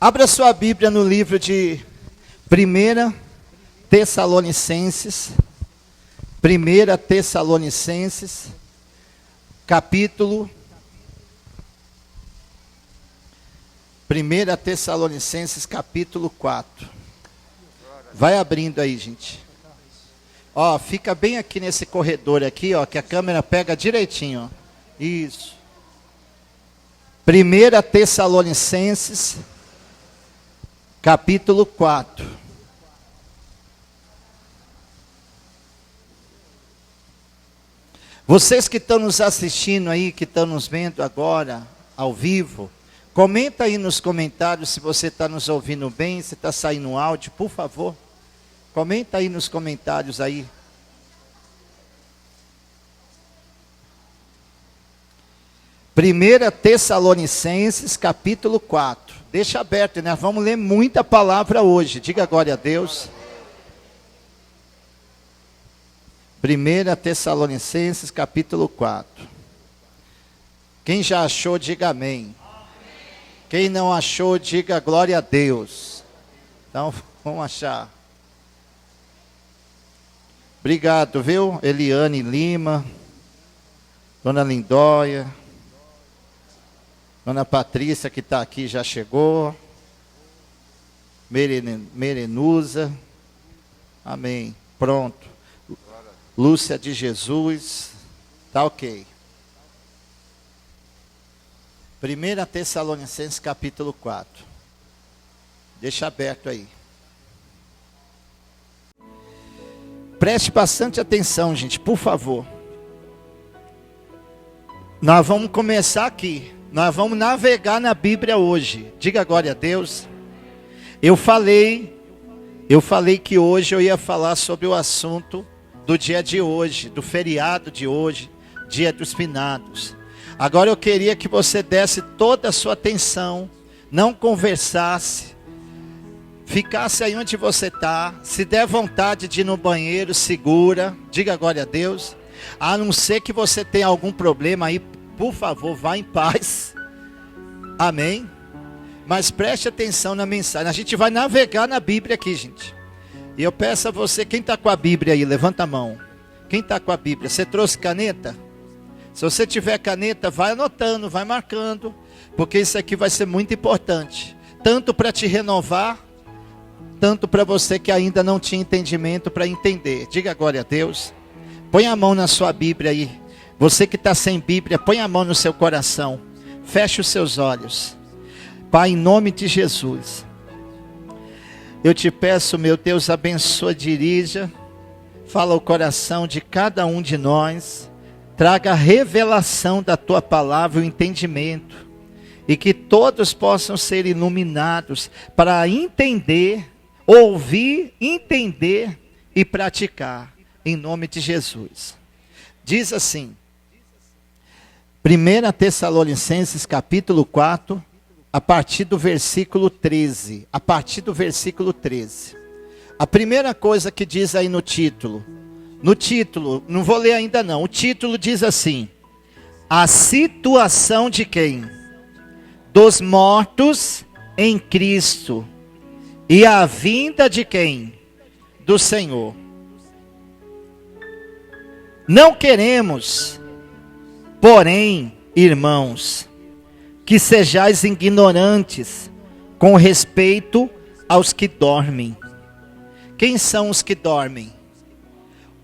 Abra sua Bíblia no livro de 1 Tessalonicenses. 1 Tessalonicenses, capítulo 1 Tessalonicenses, capítulo 4. Vai abrindo aí, gente. Ó, fica bem aqui nesse corredor aqui, ó, que a câmera pega direitinho, ó. Isso. 1 Tessalonicenses, capítulo 4. Vocês que estão nos assistindo aí, que estão nos vendo agora, ao vivo, comenta aí nos comentários se você está nos ouvindo bem, se está saindo áudio, por favor. Comenta aí nos comentários aí. Primeira Tessalonicenses, capítulo 4. Deixa aberto, né? Vamos ler muita palavra hoje. Diga glória a Deus. 1 Tessalonicenses, capítulo 4. Quem já achou, diga amém. Quem não achou, diga glória a Deus. Então, vamos achar. Obrigado, viu? Eliane Lima, Dona Lindóia, Dona Patrícia que está aqui já chegou, Merenusa, amém, pronto. Lúcia de Jesus, tá ok. 1 Tessalonicenses capítulo 4, deixa aberto aí. Preste bastante atenção, gente, por favor. Nós vamos começar aqui. Nós vamos navegar na Bíblia hoje. Diga glória a Deus. Eu falei que hoje eu ia falar sobre o assunto do dia de hoje, do feriado de hoje, dia dos finados. Agora eu queria que você desse toda a sua atenção, não conversasse, ficasse aí onde você está. Se der vontade de ir no banheiro, segura. Diga glória a Deus. A não ser que você tenha algum problema aí, por favor, vá em paz. Amém? Mas preste atenção na mensagem. A gente vai navegar na Bíblia aqui, gente. E eu peço a você, quem está com a Bíblia aí, levanta a mão. Quem está com a Bíblia? Você trouxe caneta? Se você tiver caneta, vai anotando, vai marcando. Porque isso aqui vai ser muito importante. Tanto para te renovar, tanto para você que ainda não tinha entendimento para entender. Diga glória a Deus. Põe a mão na sua Bíblia aí. Você que está sem Bíblia, põe a mão no seu coração. Feche os seus olhos. Pai, em nome de Jesus, eu te peço, meu Deus, abençoa, dirija, fala o coração de cada um de nós, traga a revelação da tua palavra, o entendimento, e que todos possam ser iluminados para entender, ouvir, entender e praticar, em nome de Jesus. Diz assim, 1 Tessalonicenses capítulo 4, a partir do versículo 13. A partir do versículo 13. A primeira coisa que diz aí no título, não vou ler ainda não, o título diz assim: a situação de quem? Dos mortos em Cristo. E a vinda de quem? Do Senhor. Não queremos, porém, irmãos, que sejais ignorantes com respeito aos que dormem. Quem são os que dormem?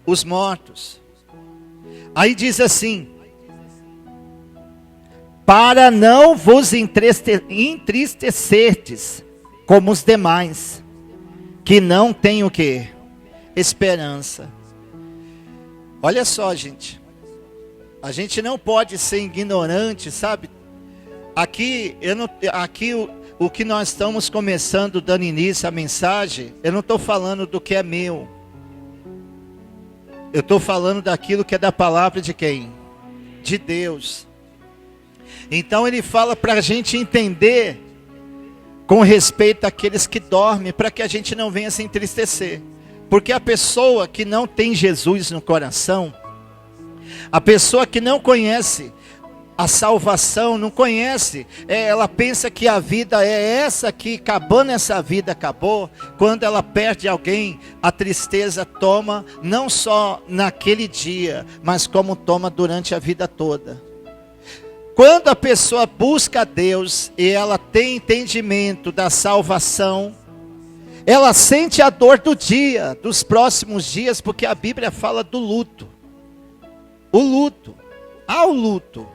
Os mortos. Aí diz assim: para não vos entristecerdes como os demais, que não têm o quê? Esperança. Olha só, gente. A gente não pode ser ignorante, sabe? Aqui o que nós estamos começando, dando início à mensagem, eu não estou falando do que é meu. Eu estou falando daquilo que é da palavra de quem? De Deus. Então ele fala para a gente entender com respeito àqueles que dormem, para que a gente não venha se entristecer. Porque a pessoa que não tem Jesus no coração, a pessoa que não conhece a salvação, não conhece. Ela pensa que a vida é essa aqui, acabando essa vida, acabou. Quando ela perde alguém, a tristeza toma, não só naquele dia, mas como toma durante a vida toda. Quando a pessoa busca a Deus e ela tem entendimento da salvação, ela sente a dor do dia, dos próximos dias, porque a Bíblia fala do luto. O luto, há o luto.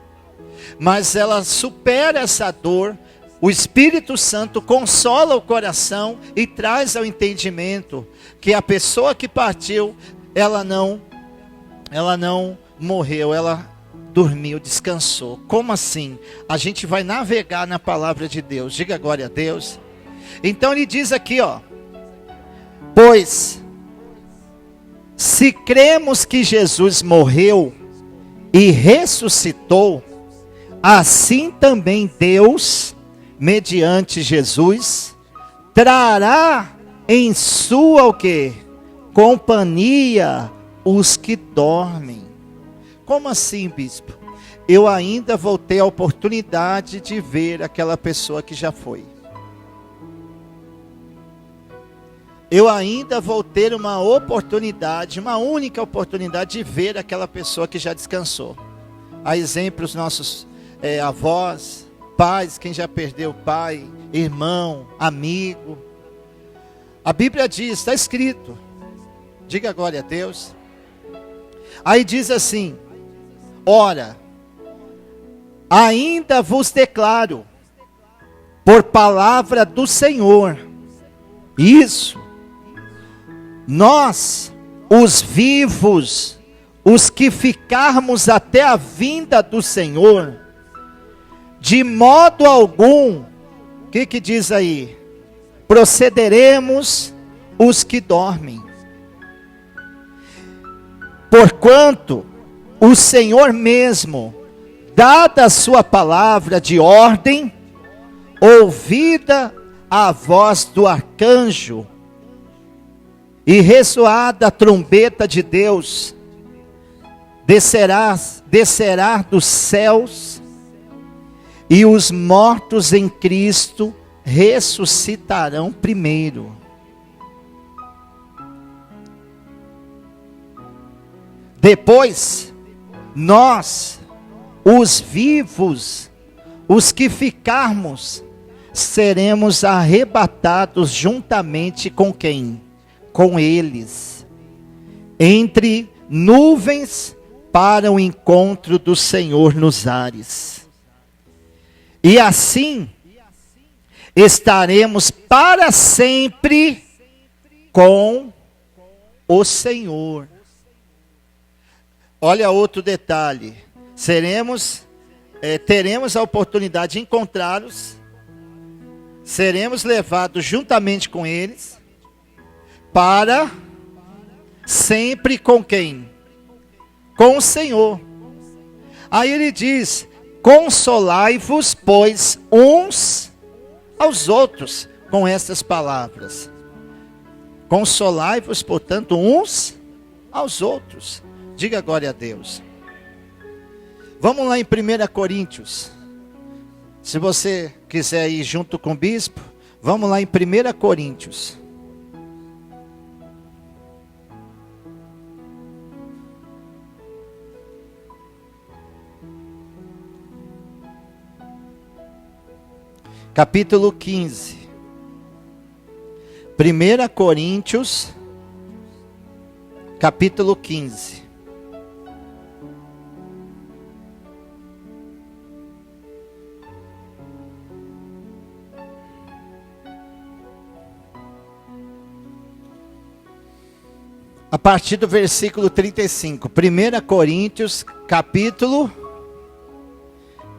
Mas ela supera essa dor, o Espírito Santo consola o coração e traz ao entendimento que a pessoa que partiu, ela não morreu, ela dormiu, descansou. Como assim? A gente vai navegar na palavra de Deus. Diga glória a Deus. Então ele diz aqui, pois se cremos que Jesus morreu e ressuscitou, assim também Deus, mediante Jesus, trará em sua o quê? Companhia os que dormem. Como assim, bispo? Eu ainda vou ter a oportunidade de ver aquela pessoa que já foi. Eu ainda vou ter uma oportunidade, uma única oportunidade de ver aquela pessoa que já descansou. Há exemplos nossos avós, pais, quem já perdeu pai, irmão, amigo. A Bíblia diz, está escrito. Diga glória a Deus. Aí diz assim: ora, ainda vos declaro, por palavra do Senhor, isso, nós, os vivos, os que ficarmos até a vinda do Senhor, de modo algum, o que diz aí? Procederemos os que dormem. Porquanto o Senhor mesmo, dada a sua palavra de ordem, ouvida a voz do arcanjo, e ressoada a trombeta de Deus, descerá dos céus, e os mortos em Cristo ressuscitarão primeiro. Depois, nós, os vivos, os que ficarmos, seremos arrebatados juntamente com quem? Com eles, entre nuvens, para o encontro do Senhor nos ares. E assim, estaremos para sempre com o Senhor. Olha outro detalhe, teremos a oportunidade de encontrá-los, seremos levados juntamente com eles, para sempre com quem? Com o Senhor. Aí ele diz, consolai-vos, pois, uns aos outros, com estas palavras. Consolai-vos, portanto, uns aos outros. Diga glória a Deus. Vamos lá em 1 Coríntios. Se você quiser ir junto com o bispo, vamos lá em 1 Coríntios. Capítulo 15. 1 Coríntios, capítulo 15. A partir do versículo 35. 1 Coríntios, capítulo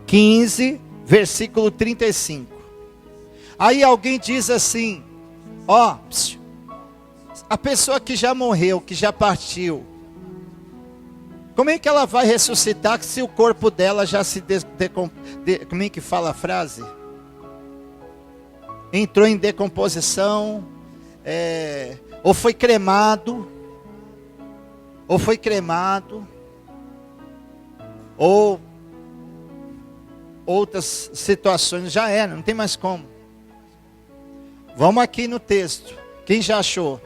15, versículo 35. Aí alguém diz assim, a pessoa que já morreu, que já partiu, como é que ela vai ressuscitar se o corpo dela já se como é que fala a frase? Entrou em decomposição, ou foi cremado, ou outras situações, já era, não tem mais como. Vamos aqui no texto. Quem já achou?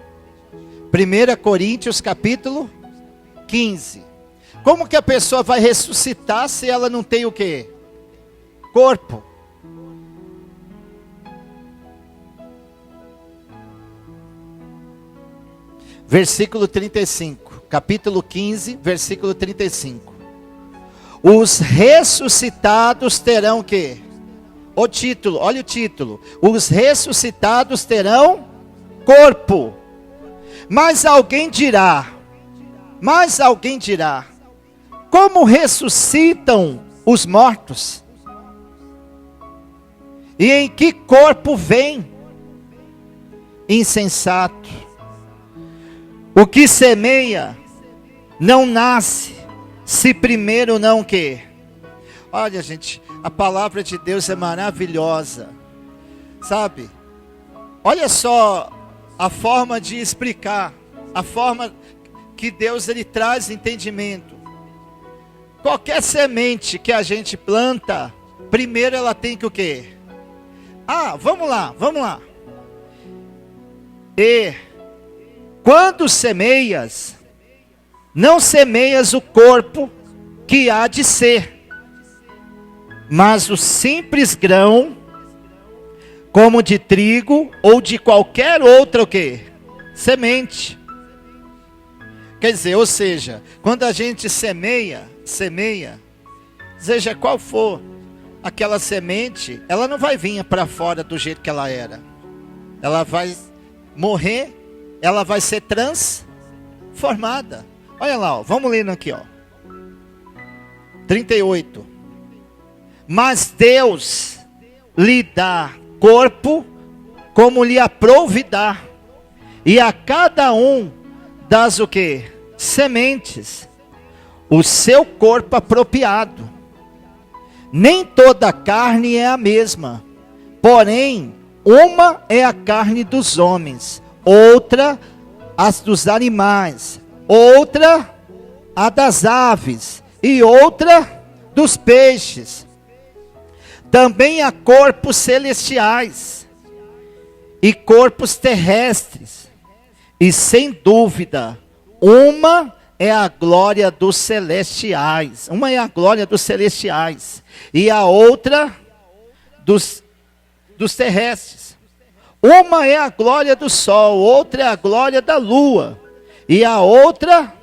1 Coríntios capítulo 15. Como que a pessoa vai ressuscitar se ela não tem o quê? Corpo. Versículo 35. Capítulo 15, versículo 35. Os ressuscitados terão o quê? O título, olha o título. Os ressuscitados terão corpo. Mas alguém dirá, como ressuscitam os mortos? E em que corpo vem? Insensato. O que semeia não nasce, se primeiro não quê? Olha, gente, a palavra de Deus é maravilhosa, sabe? Olha só a forma de explicar, a forma que Deus ele traz entendimento. Qualquer semente que a gente planta, primeiro ela tem que o quê? Vamos lá. E quando semeias, não semeias o corpo que há de ser, mas o simples grão, como de trigo ou de qualquer outra o quê? Semente. Quer dizer, ou seja, quando a gente semeia, seja qual for aquela semente, ela não vai vir para fora do jeito que ela era. Ela vai morrer, ela vai ser transformada. Olha lá, vamos lendo aqui, 38. Mas Deus lhe dá corpo como lhe aprouve dar, e a cada um das o quê? Sementes, o seu corpo apropriado. Nem toda a carne é a mesma, porém, uma é a carne dos homens, outra as dos animais, outra a das aves, e outra dos peixes. Também há corpos celestiais e corpos terrestres, e sem dúvida, uma é a glória dos celestiais, e a outra dos terrestres. Uma é a glória do sol, outra é a glória da lua, e a outra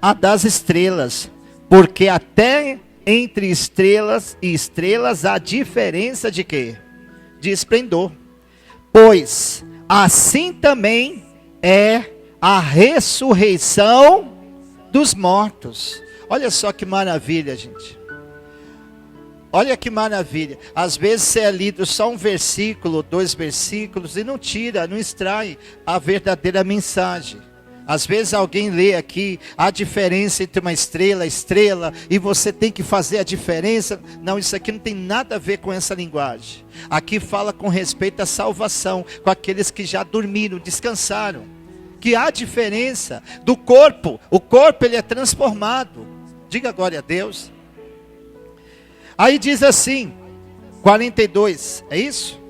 a das estrelas, porque até entre estrelas e estrelas há diferença de quê? De esplendor. Pois assim também é a ressurreição dos mortos. Olha só que maravilha, gente. Olha que maravilha. Às vezes é lido só um versículo, 2 versículos, e não extrai a verdadeira mensagem. Às vezes alguém lê aqui a diferença entre uma estrela, e você tem que fazer a diferença. Não, isso aqui não tem nada a ver com essa linguagem. Aqui fala com respeito à salvação, com aqueles que já dormiram, descansaram. Que há diferença do corpo. O corpo ele é transformado. Diga glória a Deus. Aí diz assim, 42, é isso?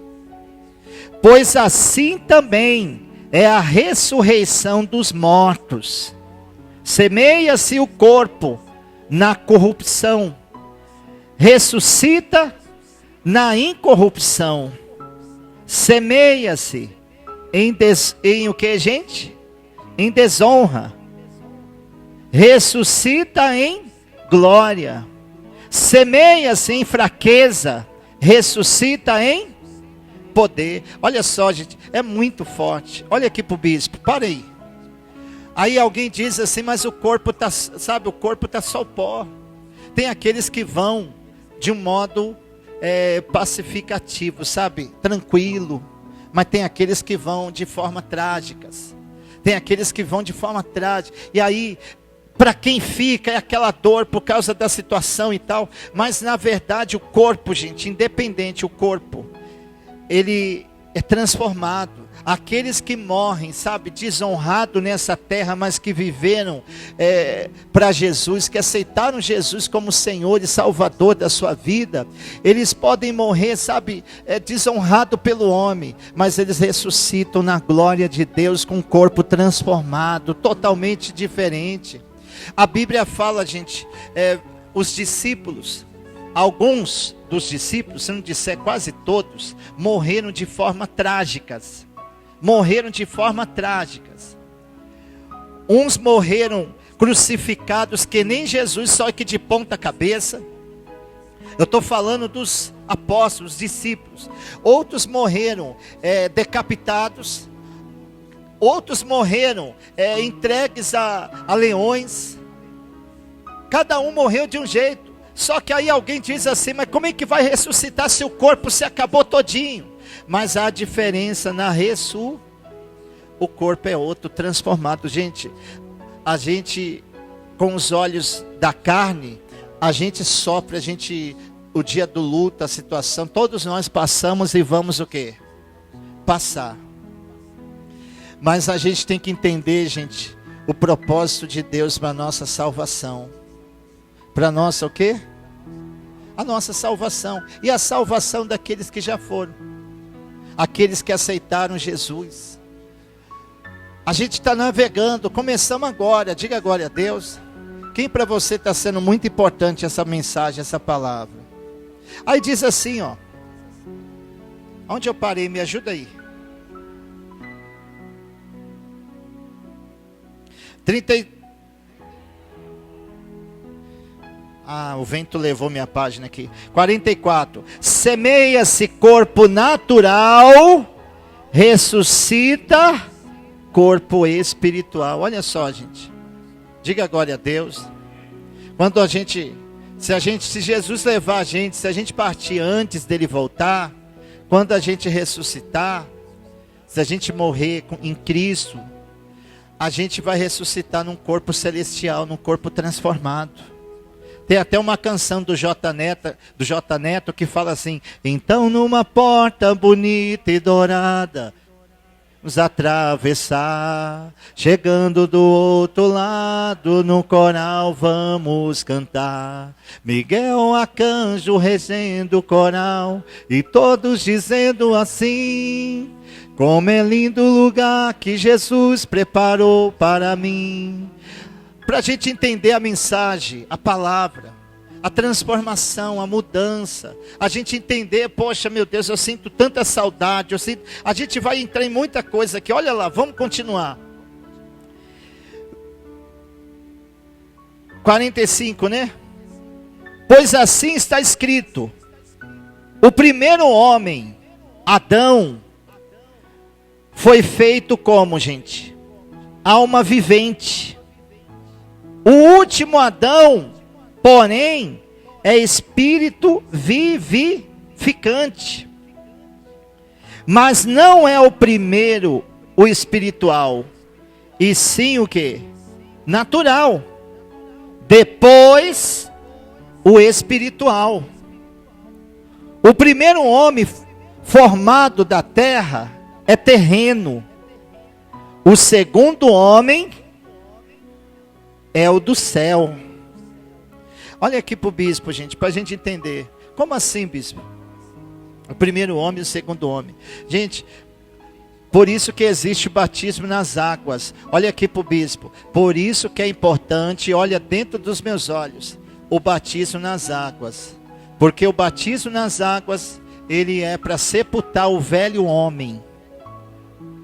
Pois assim também é a ressurreição dos mortos. Semeia-se o corpo na corrupção, ressuscita na incorrupção. Semeia-se em o que, gente? Em desonra. Ressuscita em glória. Semeia-se em fraqueza, ressuscita em poder. Olha só, gente, é muito forte. Olha aqui para o bispo, para aí. Aí alguém diz assim, mas o corpo está, sabe, o corpo está só pó. Tem aqueles que vão de um modo pacificativo, sabe, tranquilo. Mas tem aqueles que vão de forma trágicas. Tem aqueles que vão de forma trágica. E aí, para quem fica, é aquela dor por causa da situação e tal. Mas na verdade o corpo, gente, independente, o corpo, ele é transformado. Aqueles que morrem, sabe, desonrado nessa terra, mas que viveram para Jesus, que aceitaram Jesus como Senhor e Salvador da sua vida, eles podem morrer, sabe, desonrado pelo homem, mas eles ressuscitam na glória de Deus com um corpo transformado, totalmente diferente. A Bíblia fala, gente, os discípulos, alguns dos discípulos, se não disser quase todos, morreram de forma trágicas. Morreram de forma trágicas. Uns morreram crucificados que nem Jesus, só que de ponta cabeça. Eu estou falando dos apóstolos, discípulos. Outros morreram decapitados. Outros morreram entregues a leões. Cada um morreu de um jeito. Só que aí alguém diz assim, mas como é que vai ressuscitar se o corpo se acabou todinho? Mas há diferença na ressurreição. O corpo é outro, transformado. Gente, a gente com os olhos da carne, a gente sofre, o dia do luto, a situação, todos nós passamos e vamos o quê? Passar. Mas a gente tem que entender, gente, o propósito de Deus para a nossa salvação. Para a nossa o quê? A nossa salvação. E a salvação daqueles que já foram. Aqueles que aceitaram Jesus. A gente está navegando, começamos agora, diga glória a Deus. Quem para você está sendo muito importante essa mensagem, essa palavra? Aí diz assim, ó. Onde eu parei, me ajuda aí. 30. O vento levou minha página aqui. 44. Semeia-se corpo natural, ressuscita corpo espiritual. Olha só, gente. Diga glória a Deus. Quando se Jesus levar a gente, se a gente partir antes dele voltar, quando a gente ressuscitar, se a gente morrer em Cristo, a gente vai ressuscitar num corpo celestial, num corpo transformado. Tem até uma canção do J Neto que fala assim: então numa porta bonita e dourada, nos atravessar, chegando do outro lado, no coral vamos cantar. Miguel Arcanjo regendo o coral, e todos dizendo assim: como é lindo o lugar que Jesus preparou para mim. Para a gente entender a mensagem, a palavra, a transformação, a mudança, a gente entender, poxa, meu Deus, eu sinto tanta saudade, a gente vai entrar em muita coisa aqui. Olha lá, vamos continuar. 45, né? Pois assim está escrito: o primeiro homem, Adão, foi feito como, gente? Alma vivente. O último Adão, porém, é espírito vivificante. Mas não é o primeiro o espiritual, e sim o quê? Natural. Depois, o espiritual. O primeiro homem formado da terra é terreno. O segundo homem é o do céu. Olha aqui para o bispo, gente, para a gente entender. Como assim, bispo? O primeiro homem e o segundo homem. Gente, por isso que existe o batismo nas águas. Olha aqui para o bispo. Por isso que é importante, olha dentro dos meus olhos, o batismo nas águas. Porque o batismo nas águas, ele é para sepultar o velho homem.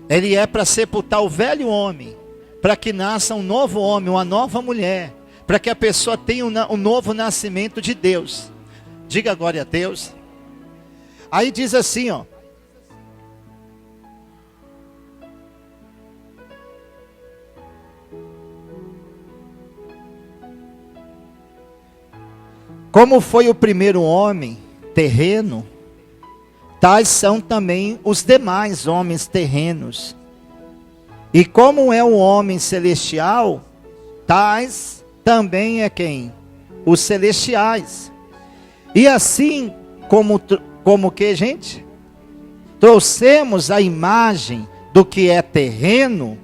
Ele é para sepultar o velho homem, para que nasça um novo homem, uma nova mulher, para que a pessoa tenha um novo nascimento de Deus. Diga glória a Deus. Aí diz assim, ó: como foi o primeiro homem terreno, tais são também os demais homens terrenos. E como é o homem celestial, tais também é quem? Os celestiais. E assim como que, gente? trouxemos a imagem do que é terreno,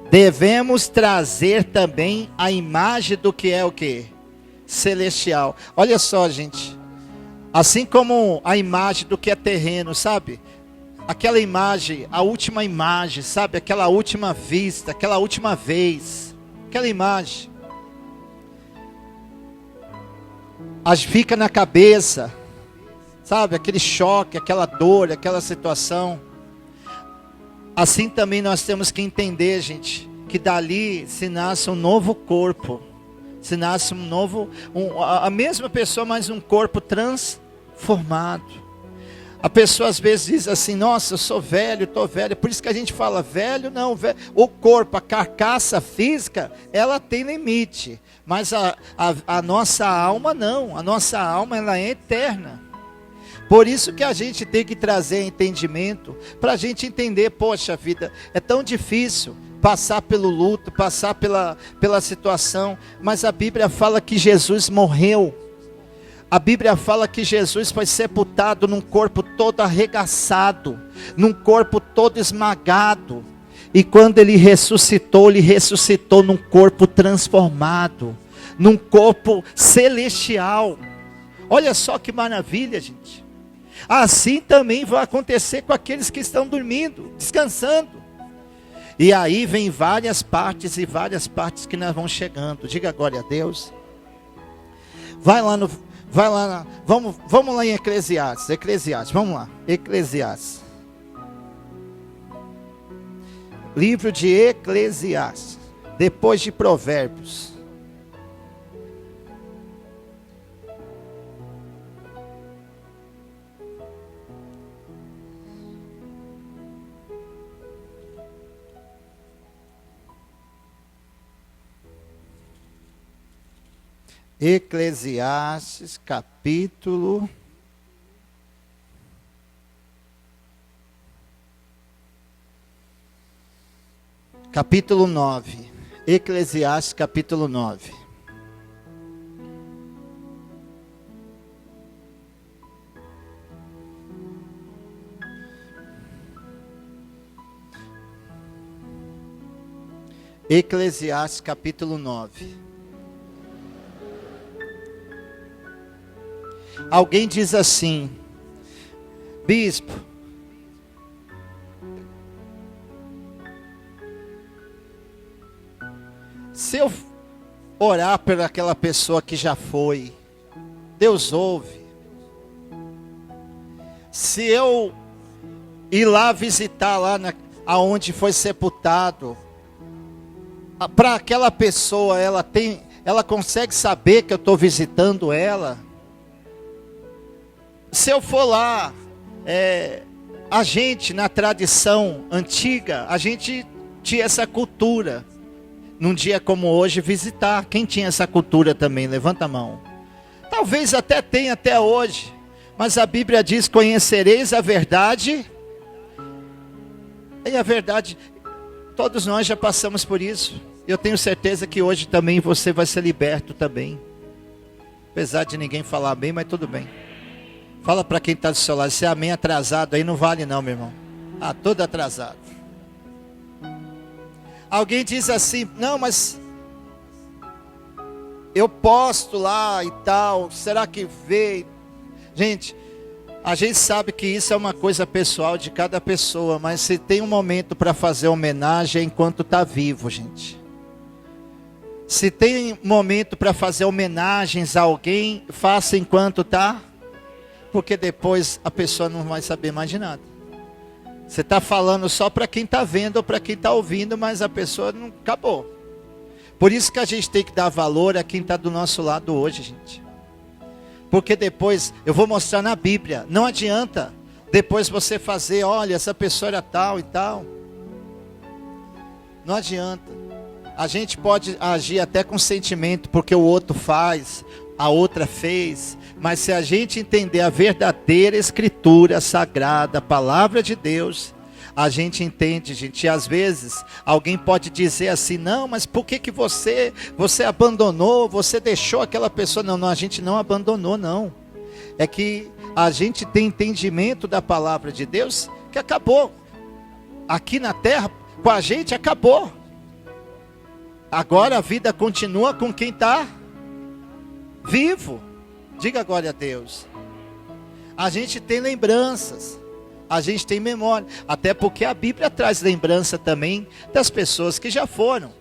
devemos trazer também a imagem do que é o quê? Celestial. Olha só, gente. Assim como a imagem do que é terreno, sabe? Aquela imagem, a última imagem, sabe? Aquela última vista, aquela última vez. Aquela imagem. Fica na cabeça. Sabe? Aquele choque, aquela dor, aquela situação. Assim também nós temos que entender, gente, que dali se nasce um novo corpo. Se nasce um novo, a mesma pessoa, mas um corpo transformado. A pessoa às vezes diz assim, nossa, eu sou velho, estou velho. Por isso que a gente fala, velho não, velho. O corpo, a carcaça física, ela tem limite. Mas a nossa alma não, a nossa alma ela é eterna. Por isso que a gente tem que trazer entendimento, para a gente entender, poxa vida, é tão difícil passar pelo luto, passar pela situação, mas a Bíblia fala que Jesus morreu. A Bíblia fala que Jesus foi sepultado num corpo todo arregaçado, num corpo todo esmagado. E quando ele ressuscitou num corpo transformado, num corpo celestial. Olha só que maravilha, gente. Assim também vai acontecer com aqueles que estão dormindo, descansando. E aí vem várias partes que nós vamos chegando. Diga glória a Deus. Vamos lá em Eclesiastes, vamos lá. Eclesiastes. Livro de Eclesiastes, depois de Provérbios. Eclesiastes, capítulo 9. Eclesiastes, capítulo 9. Eclesiastes, capítulo 9. Alguém diz assim, bispo, se eu orar por aquela pessoa que já foi, Deus ouve. Se eu ir lá visitar lá aonde foi sepultado, para aquela pessoa ela consegue saber que eu estou visitando ela. Se eu for lá, a gente na tradição antiga, a gente tinha essa cultura, num dia como hoje, visitar. Quem tinha essa cultura também? Levanta a mão. Talvez até tenha até hoje, mas a Bíblia diz, conhecereis a verdade, e a verdade, todos nós já passamos por isso. Eu tenho certeza que hoje também você vai ser liberto também, apesar de ninguém falar bem, mas tudo bem. Fala para quem está do seu lado, se é amém atrasado aí não vale não, meu irmão. Todo atrasado. Alguém diz assim, não, mas eu posto lá e tal, será que veio? Gente, a gente sabe que isso é uma coisa pessoal de cada pessoa, mas se tem um momento para fazer homenagem é enquanto está vivo, gente. Se tem momento para fazer homenagens a alguém, faça enquanto está, porque depois a pessoa não vai saber mais de nada. Você está falando só para quem está vendo ou para quem está ouvindo, mas a pessoa não acabou. Por isso que a gente tem que dar valor a quem está do nosso lado hoje, gente. Porque depois, eu vou mostrar na Bíblia, não adianta depois você fazer, olha, essa pessoa era tal e tal. Não adianta. A gente pode agir até com sentimento, porque o outro faz, a outra fez. Mas se a gente entender a verdadeira escritura sagrada, a palavra de Deus, a gente entende, gente. E às vezes alguém pode dizer assim, não, mas por que você abandonou, você deixou aquela pessoa? Não, a gente não abandonou, não. é que a gente tem entendimento da palavra de Deus, que acabou. Aqui na terra, com a gente, acabou. Agora a vida continua com quem está vivo. Diga glória a Deus. A gente tem lembranças, a gente tem memória, até porque a Bíblia traz lembrança também das pessoas que já foram.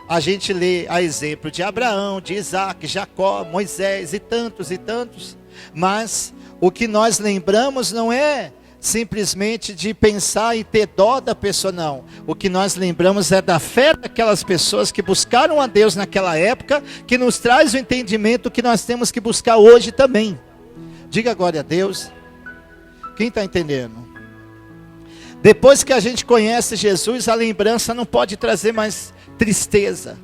A gente lê a exemplo de Abraão, de Isaac, Jacó, Moisés e tantos, mas o que nós lembramos não é simplesmente de pensar e ter dó da pessoa, não. O que nós lembramos é da fé daquelas pessoas que buscaram a Deus naquela época, que nos traz o entendimento que nós temos que buscar hoje também. Diga glória a Deus. Quem está entendendo? Depois que a gente conhece Jesus, a lembrança não pode trazer mais tristeza.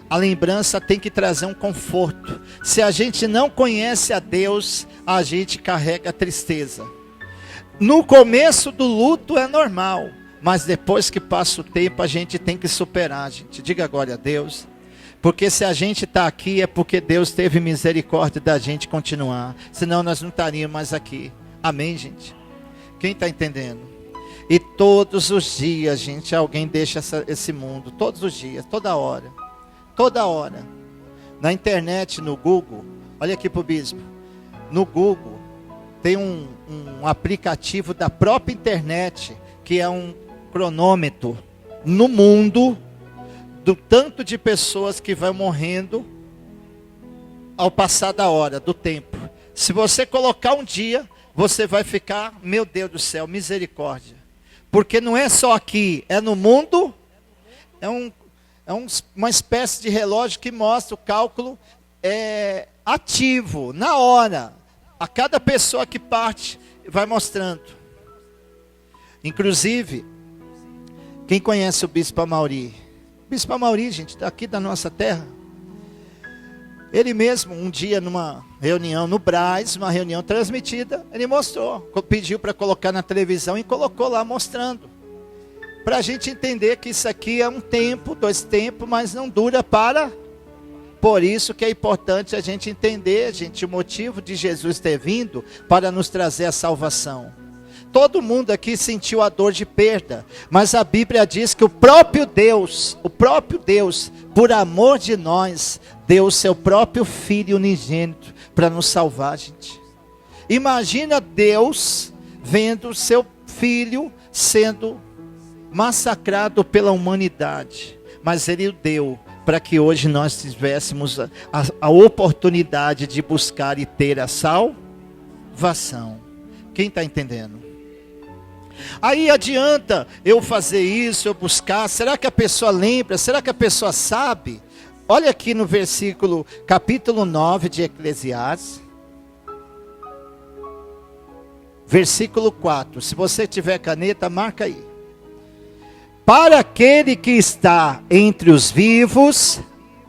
A lembrança tem que trazer um conforto. Se a gente não conhece a Deus, a gente carrega tristeza. No começo do luto é normal, mas depois que passa o tempo, a gente tem que superar, gente. Diga glória a Deus. Porque se a gente está aqui, é porque Deus teve misericórdia da gente continuar. Senão nós não estaríamos mais aqui. Amém, gente? Quem está entendendo? E todos os dias, gente, alguém deixa esse mundo. Todos os dias, toda hora. Toda hora. Na internet, no Google. Olha aqui para o bispo. No Google, tem um aplicativo da própria internet, que é um cronômetro no mundo, do tanto de pessoas que vão morrendo ao passar da hora, do tempo. Se você colocar um dia, você vai ficar, meu Deus do céu, misericórdia. Porque não é só aqui, é no mundo. Uma espécie de relógio que mostra o cálculo ativo, na hora. A cada pessoa que parte, vai mostrando. Inclusive, quem conhece o Bispo Amauri? O Bispo Amauri, gente, daqui da nossa terra. Ele mesmo, um dia numa reunião no Brás, uma reunião transmitida, ele mostrou, pediu para colocar na televisão e colocou lá mostrando. Para a gente entender que isso aqui é um tempo, 2 tempos, mas não dura para... Por isso que é importante a gente entender, gente, o motivo de Jesus ter vindo para nos trazer a salvação. Todo mundo aqui sentiu a dor de perda, mas a Bíblia diz que o próprio Deus, por amor de nós, deu o seu próprio Filho unigênito para nos salvar, gente. Imagina Deus vendo o seu Filho sendo massacrado pela humanidade, mas Ele o deu para que hoje nós tivéssemos a oportunidade de buscar e ter a salvação. Quem está entendendo? Aí adianta eu fazer isso, eu buscar, será que a pessoa lembra, será que a pessoa sabe? Olha aqui no versículo, capítulo 9 de Eclesiastes, versículo 4, se você tiver caneta, marca aí. Para aquele que está entre os vivos,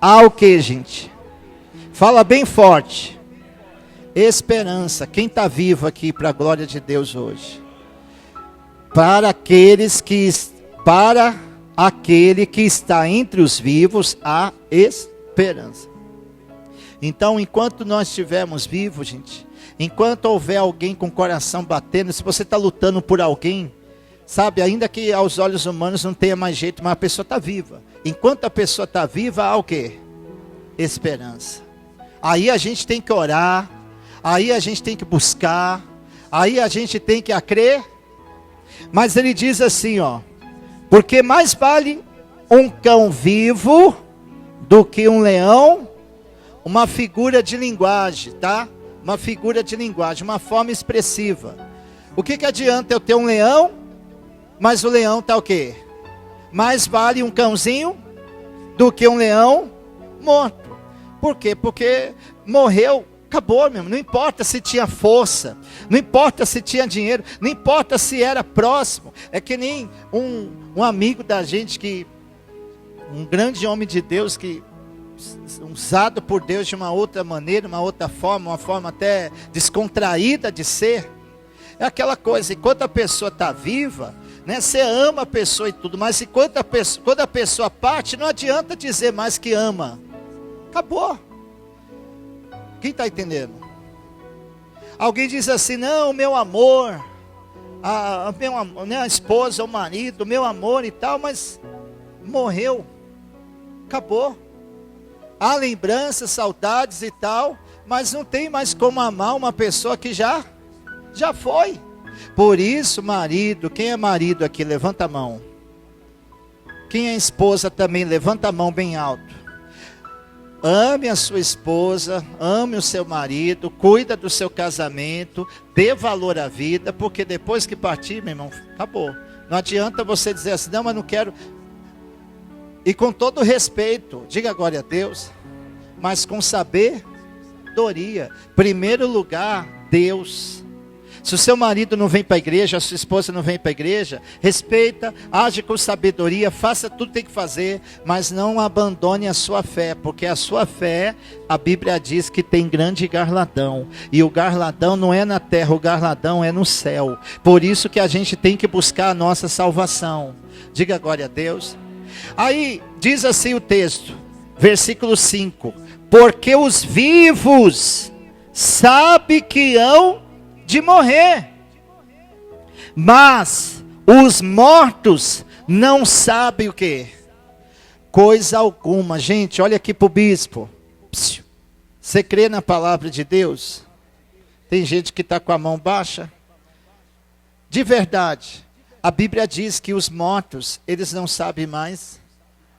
há o que, gente? Fala bem forte. Esperança. Quem está vivo aqui para a glória de Deus hoje? Para aquele que está entre os vivos, há esperança. Então, enquanto nós estivermos vivos, gente, enquanto houver alguém com o coração batendo, se você está lutando por alguém, sabe, ainda que aos olhos humanos não tenha mais jeito, mas a pessoa está viva. Enquanto a pessoa está viva, há o quê? Esperança. Aí a gente tem que orar, aí a gente tem que buscar, aí a gente tem que crer. Mas ele diz assim, ó, porque mais vale um cão vivo do que um leão, uma figura de linguagem, tá? Uma figura de linguagem, uma forma expressiva. O que adianta eu ter um leão, mas o leão está o quê? Mais vale um cãozinho do que um leão morto. Por quê? Porque morreu, acabou mesmo. Não importa se tinha força, não importa se tinha dinheiro, não importa se era próximo. É que nem um amigo da gente, um grande homem de Deus, que usado por Deus de uma outra maneira, uma outra forma, uma forma até descontraída de ser. É aquela coisa, enquanto a pessoa está viva, né, você ama a pessoa e tudo, mas quando a pessoa parte, não adianta dizer mais que ama. Acabou. Quem está entendendo? Alguém diz assim, não, meu amor, a esposa, o marido, meu amor e tal, mas morreu, acabou. Há lembranças, saudades e tal, mas não tem mais como amar uma pessoa que já foi. Por isso, marido, quem é marido aqui, levanta a mão. Quem é esposa também, levanta a mão bem alto. Ame a sua esposa, ame o seu marido, cuida do seu casamento, dê valor à vida, porque depois que partir, meu irmão, acabou. Não adianta você dizer assim, não, mas não quero. E com todo respeito, diga glória a Deus, mas com sabedoria. Primeiro lugar, Deus. Se o seu marido não vem para a igreja, a sua esposa não vem para a igreja, respeita, age com sabedoria, faça tudo que tem que fazer, mas não abandone a sua fé, porque a sua fé, a Bíblia diz que tem grande galardão, e o galardão não é na terra, o galardão é no céu. Por isso que a gente tem que buscar a nossa salvação. Diga glória a Deus. Aí diz assim o texto, versículo 5: porque os vivos sabem que hão de morrer, mas os mortos não sabem o que? Coisa alguma. Gente, olha aqui para o bispo. Você crê na palavra de Deus? Tem gente que está com a mão baixa. De verdade, a Bíblia diz que os mortos, eles não sabem mais.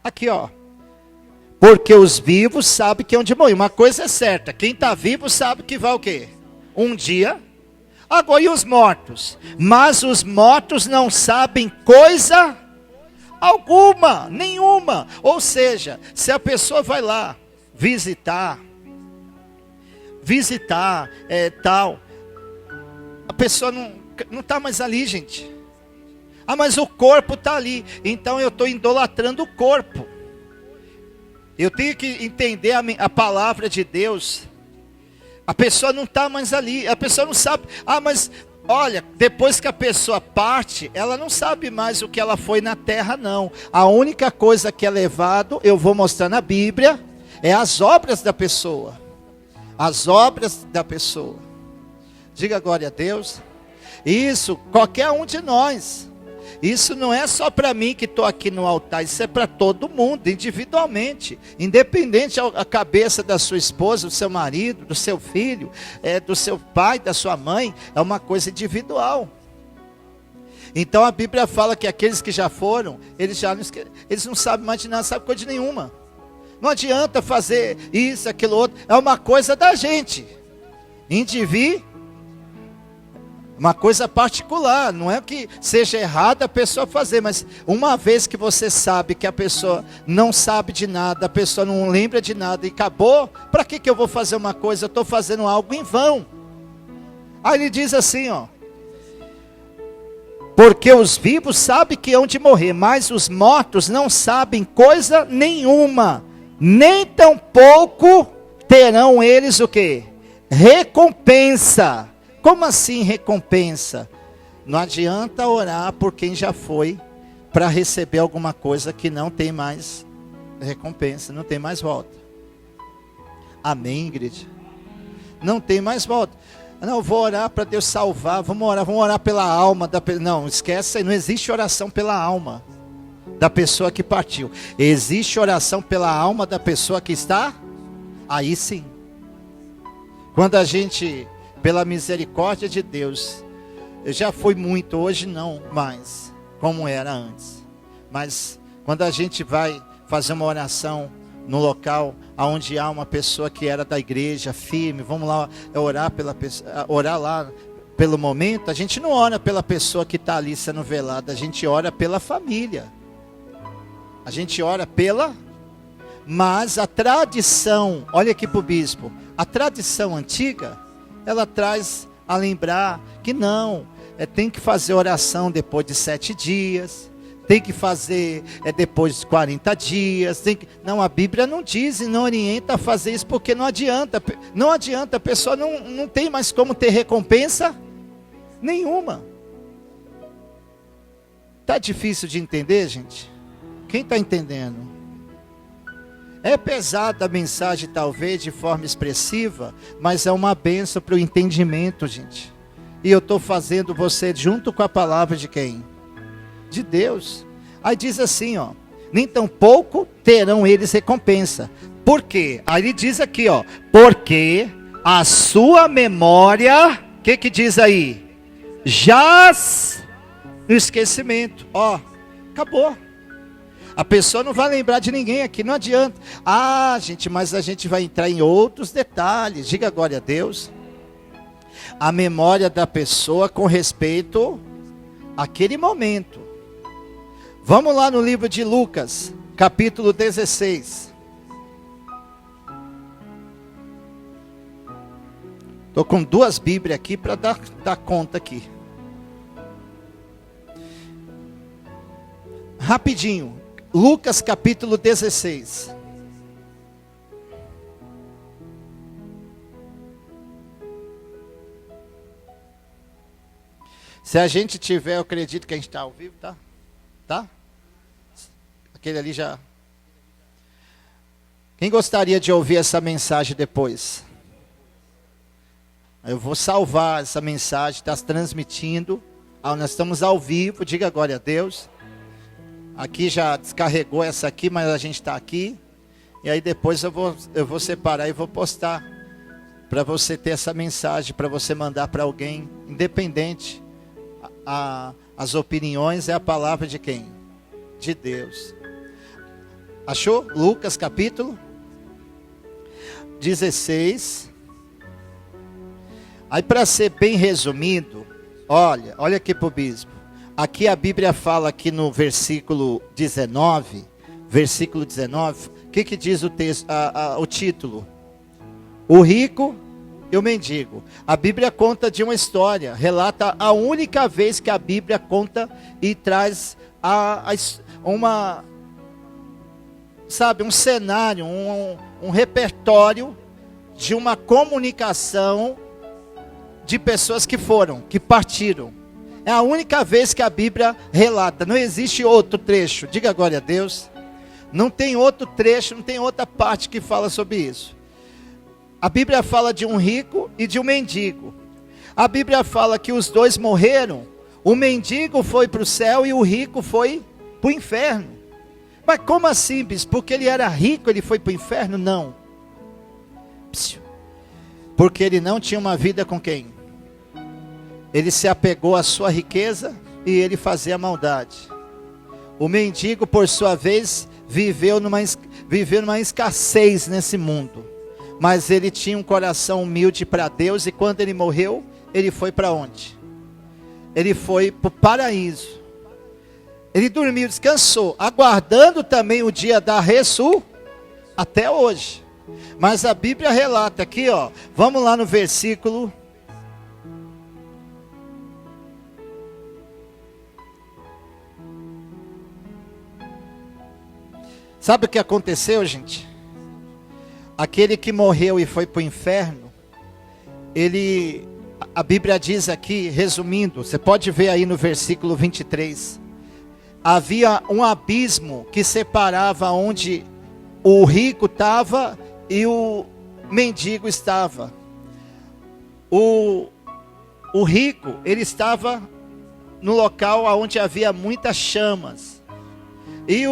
Aqui ó, porque os vivos sabem que é onde morrer. Uma coisa é certa, quem está vivo sabe que vai o quê? Um dia. Agora, e os mortos? Mas os mortos não sabem coisa alguma, nenhuma. Ou seja, se a pessoa vai lá visitar, tal, a pessoa não está mais ali, gente. Ah, mas o corpo está ali. Então eu estou idolatrando o corpo. Eu tenho que entender a palavra de Deus. A pessoa não está mais ali, a pessoa não sabe. Ah, mas olha, depois que a pessoa parte, ela não sabe mais o que ela foi na terra, não. A única coisa que é levado, eu vou mostrar na Bíblia, é as obras da pessoa. As obras da pessoa. Diga glória a Deus. Isso, qualquer um de nós. Isso não é só para mim que estou aqui no altar, isso é para todo mundo, individualmente. Independente da cabeça da sua esposa, do seu marido, do seu filho, do seu pai, da sua mãe, é uma coisa individual. Então a Bíblia fala que aqueles que já foram, eles não sabem mais de nada, não sabem coisa nenhuma. Não adianta fazer isso, aquilo, outro, é uma coisa da gente. Uma coisa particular, não é que seja errado a pessoa fazer, mas uma vez que você sabe que a pessoa não sabe de nada, a pessoa não lembra de nada e acabou, para que eu vou fazer uma coisa? Eu estou fazendo algo em vão. Aí ele diz assim, ó, porque os vivos sabem que hão de morrer, mas os mortos não sabem coisa nenhuma, nem tampouco terão eles o quê? Recompensa. Como assim recompensa? Não adianta orar por quem já foi para receber alguma coisa que não tem mais recompensa, não tem mais volta. Amém, igreja? Não tem mais volta. Não, vou orar para Deus salvar, vamos orar pela alma da pessoa. Não, esquece, não existe oração pela alma da pessoa que partiu. Existe oração pela alma da pessoa que está, aí sim. Quando a gente, pela misericórdia de Deus, eu já fui muito, hoje não mais, como era antes. Mas quando a gente vai fazer uma oração no local onde há uma pessoa que era da igreja, firme, vamos lá orar pela pessoa, orar lá pelo momento, a gente não ora pela pessoa que está ali sendo velada, a gente ora pela família. A gente ora mas a tradição, olha aqui para o bispo, a tradição antiga, ela traz a lembrar que não, tem que fazer oração depois de 7 dias, tem que fazer depois de 40 dias, não, a Bíblia não diz e não orienta a fazer isso, porque não adianta, a pessoa não tem mais como ter recompensa nenhuma. Está difícil de entender, gente? Quem está entendendo? É pesada a mensagem, talvez, de forma expressiva, mas é uma bênção para o entendimento, gente. E eu estou fazendo você junto com a palavra de quem? De Deus. Aí diz assim, ó: nem tampouco terão eles recompensa. Por quê? Aí ele diz aqui, ó: porque a sua memória, o que diz aí? Jaz no esquecimento. Ó, acabou. A pessoa não vai lembrar de ninguém aqui, não adianta. Ah, gente, mas a gente vai entrar em outros detalhes. Diga glória a Deus. A memória da pessoa com respeito àquele momento. Vamos lá no livro de Lucas, capítulo 16. Estou com 2 Bíblias aqui para dar conta aqui. Rapidinho. Lucas capítulo 16. Se a gente tiver, eu acredito que a gente está ao vivo, tá? Tá? Aquele ali já. Quem gostaria de ouvir essa mensagem depois? Eu vou salvar essa mensagem, está transmitindo. Nós estamos ao vivo, diga glória a Deus. Aqui já descarregou essa aqui, mas a gente está aqui. E aí depois eu vou separar e vou postar. Para você ter essa mensagem, para você mandar para alguém, independente. As opiniões é a palavra de quem? De Deus. Achou? Lucas capítulo 16. Aí para ser bem resumido, olha aqui para o bispo. Aqui a Bíblia fala aqui no versículo 19, o que diz o texto, o título? O rico e o mendigo. A Bíblia conta de uma história, relata a única vez que a Bíblia conta e traz um cenário, um repertório de uma comunicação de pessoas que partiram. É a única vez que a Bíblia relata. Não existe outro trecho. Diga glória a Deus. Não tem outro trecho, não tem outra parte que fala sobre isso. A Bíblia fala de um rico e de um mendigo. A Bíblia fala que os dois morreram. O mendigo foi para o céu e o rico foi para o inferno. Mas como assim, bispo? Porque ele era rico, ele foi para o inferno? Não. Porque ele não tinha uma vida com quem? Ele se apegou à sua riqueza e ele fazia maldade. O mendigo, por sua vez, viveu numa escassez nesse mundo. Mas ele tinha um coração humilde para Deus e quando ele morreu, ele foi para onde? Ele foi para o paraíso. Ele dormiu, descansou, aguardando também o dia da ressurreição até hoje. Mas a Bíblia relata aqui, ó, vamos lá no versículo. Sabe o que aconteceu, gente? Aquele que morreu e foi para o inferno, a Bíblia diz aqui, resumindo, você pode ver aí no versículo 23, havia um abismo que separava onde o rico estava e o mendigo estava. O rico, ele estava no local onde havia muitas chamas, e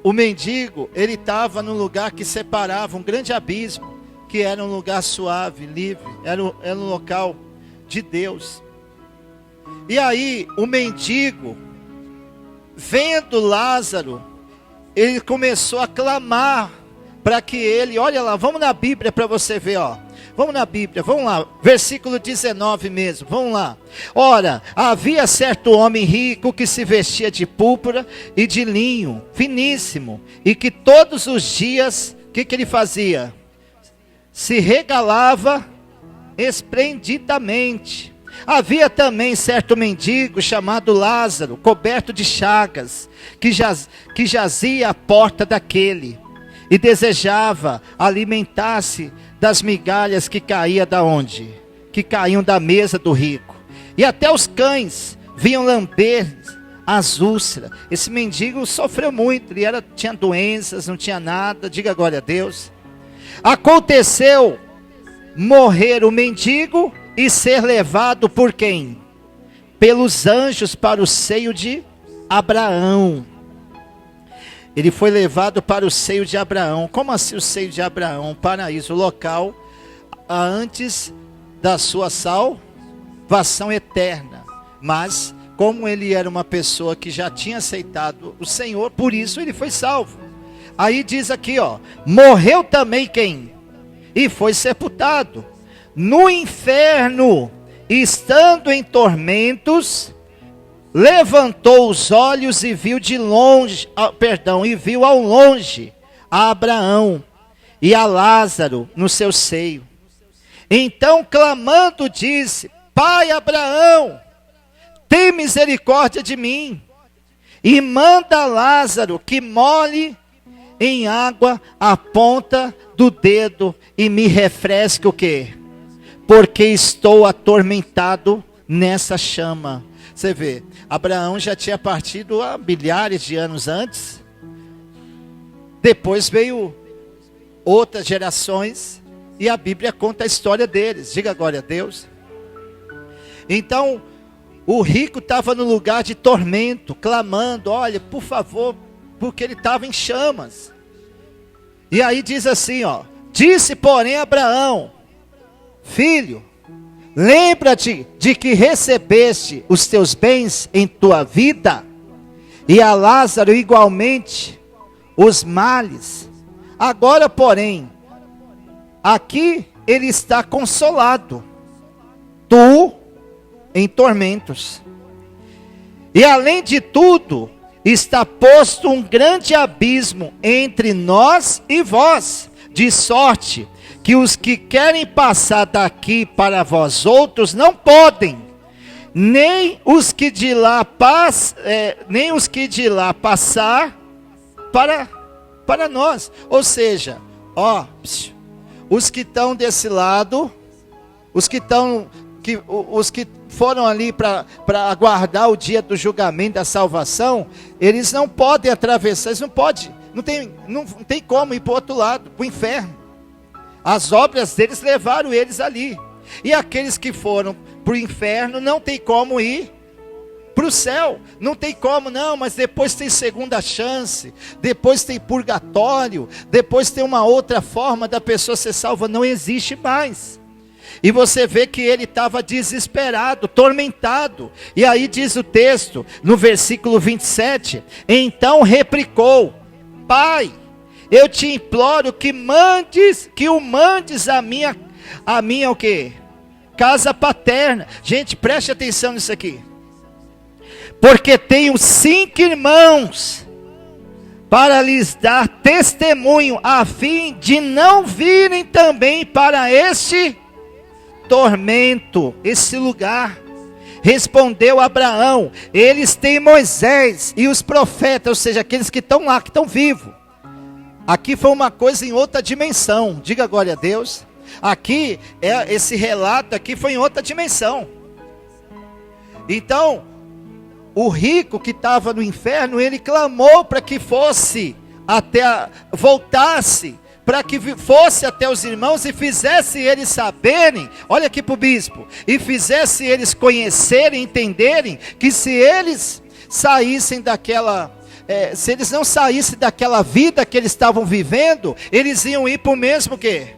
o mendigo, ele estava num lugar que separava um grande abismo, que era um lugar suave, livre, era um local de Deus. E aí, o mendigo, vendo Lázaro, ele começou a clamar para que ele, olha lá, vamos na Bíblia para você ver, ó. Vamos na Bíblia, vamos lá, versículo 19 mesmo, vamos lá. Ora, havia certo homem rico que se vestia de púrpura e de linho finíssimo, e que todos os dias, o que ele fazia? Se regalava esplendidamente. Havia também certo mendigo chamado Lázaro, coberto de chagas, que jazia à porta daquele, e desejava alimentar-se das migalhas que caía da onde? Que caíam da mesa do rico. E até os cães vinham lamber as úlceras. Esse mendigo sofreu muito, ele tinha doenças, não tinha nada, diga glória a Deus. Aconteceu morrer o mendigo e ser levado por quem? Pelos anjos para o seio de Abraão. Ele foi levado para o seio de Abraão. Como assim o seio de Abraão? Paraíso, o local antes da sua salvação eterna. Mas como ele era uma pessoa que já tinha aceitado o Senhor, por isso ele foi salvo. Aí diz aqui, ó, morreu também quem? E foi sepultado no inferno, estando em tormentos, levantou os olhos e viu de longe, e viu ao longe a Abraão e a Lázaro no seu seio. Então clamando disse: Pai Abraão, tem misericórdia de mim, e manda Lázaro que molhe em água a ponta do dedo e me refresque o quê? Porque estou atormentado nessa chama. Você vê, Abraão já tinha partido há milhares de anos antes. Depois veio outras gerações e a Bíblia conta a história deles. Diga glória a Deus. Então, o rico estava no lugar de tormento, clamando, olha, por favor, porque ele estava em chamas. E aí diz assim, ó, disse porém Abraão: Filho, lembra-te de que recebeste os teus bens em tua vida, e a Lázaro igualmente os males. Agora, porém, aqui ele está consolado, tu em tormentos. E além de tudo, está posto um grande abismo entre nós e vós, de sorte que os que querem passar daqui para vós outros não podem, nem os que de lá passar para nós. Ou seja, ó, os que estão desse lado, os que foram ali para aguardar o dia do julgamento, da salvação, eles não podem atravessar, eles não tem como ir para o outro lado, para o inferno. As obras deles levaram eles ali. E aqueles que foram para o inferno não tem como ir para o céu. Não tem como, não, mas depois tem segunda chance, depois tem purgatório, depois tem uma outra forma da pessoa ser salva. Não existe mais. E você vê que ele estava desesperado, tormentado. E aí diz o texto, no versículo 27, então replicou: Pai, eu te imploro que o mandes a minha o quê? Casa paterna. Gente, preste atenção nisso aqui. Porque tenho 5 irmãos, para lhes dar testemunho, a fim de não virem também para este tormento, esse lugar. Respondeu Abraão: eles têm Moisés e os profetas, ou seja, aqueles que estão lá, que estão vivos. Aqui foi uma coisa em outra dimensão, diga glória a Deus. Aqui, esse relato aqui foi em outra dimensão. Então, o rico que estava no inferno, ele clamou para que voltasse, para que fosse até os irmãos e fizesse eles saberem, olha aqui para o bispo, e fizesse eles conhecerem, entenderem, que se eles saíssem se eles não saíssem daquela vida que eles estavam vivendo, eles iam ir para o mesmo quê?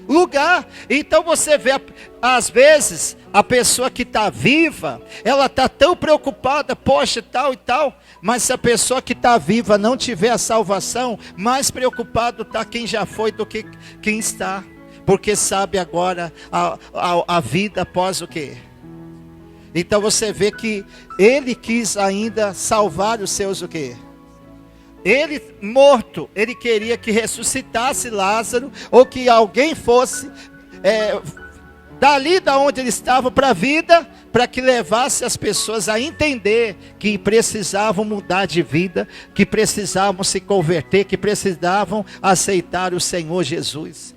Lugar. Então você vê, às vezes, a pessoa que está viva, ela está tão preocupada, poxa, tal e tal, mas se a pessoa que está viva não tiver a salvação, mais preocupado está quem já foi do que quem está, porque sabe agora a vida após o quê? Então você vê que ele quis ainda salvar os seus o quê? Ele morto, ele queria que ressuscitasse Lázaro, ou que alguém fosse dali da onde ele estava para a vida, para que levasse as pessoas a entender que precisavam mudar de vida, que precisavam se converter, que precisavam aceitar o Senhor Jesus.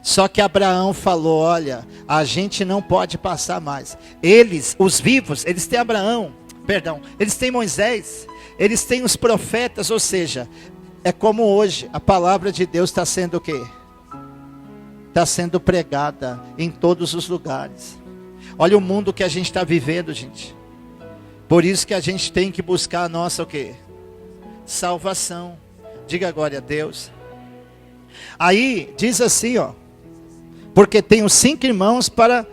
Só que Abraão falou: olha, a gente não pode passar mais. Eles, os vivos, eles têm Abraão, Perdão, eles têm Moisés, eles têm os profetas, ou seja, é como hoje, a palavra de Deus está sendo o quê? Está sendo pregada em todos os lugares. Olha o mundo que a gente está vivendo, gente. Por isso que a gente tem que buscar a nossa o quê? Salvação. Diga glória a Deus. Aí, diz assim, ó. Porque tenho 5 irmãos para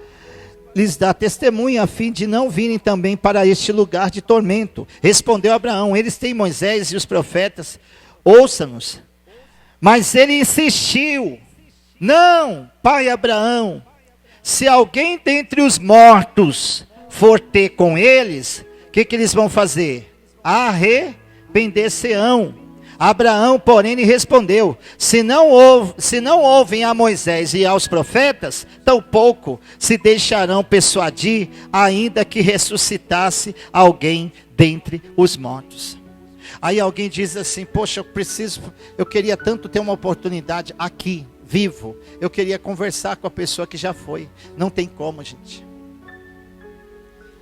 lhes dar testemunho, a fim de não virem também para este lugar de tormento. Respondeu Abraão, eles têm Moisés e os profetas, ouça-nos. Mas ele insistiu, não, pai Abraão, se alguém dentre os mortos for ter com eles, o que eles vão fazer? Arrepender-se-ão. Abraão, porém, lhe respondeu, se não ouvem a Moisés e aos profetas, tampouco se deixarão persuadir, ainda que ressuscitasse alguém dentre os mortos. Aí alguém diz assim, poxa, eu queria tanto ter uma oportunidade aqui, vivo, eu queria conversar com a pessoa que já foi. Não tem como, gente.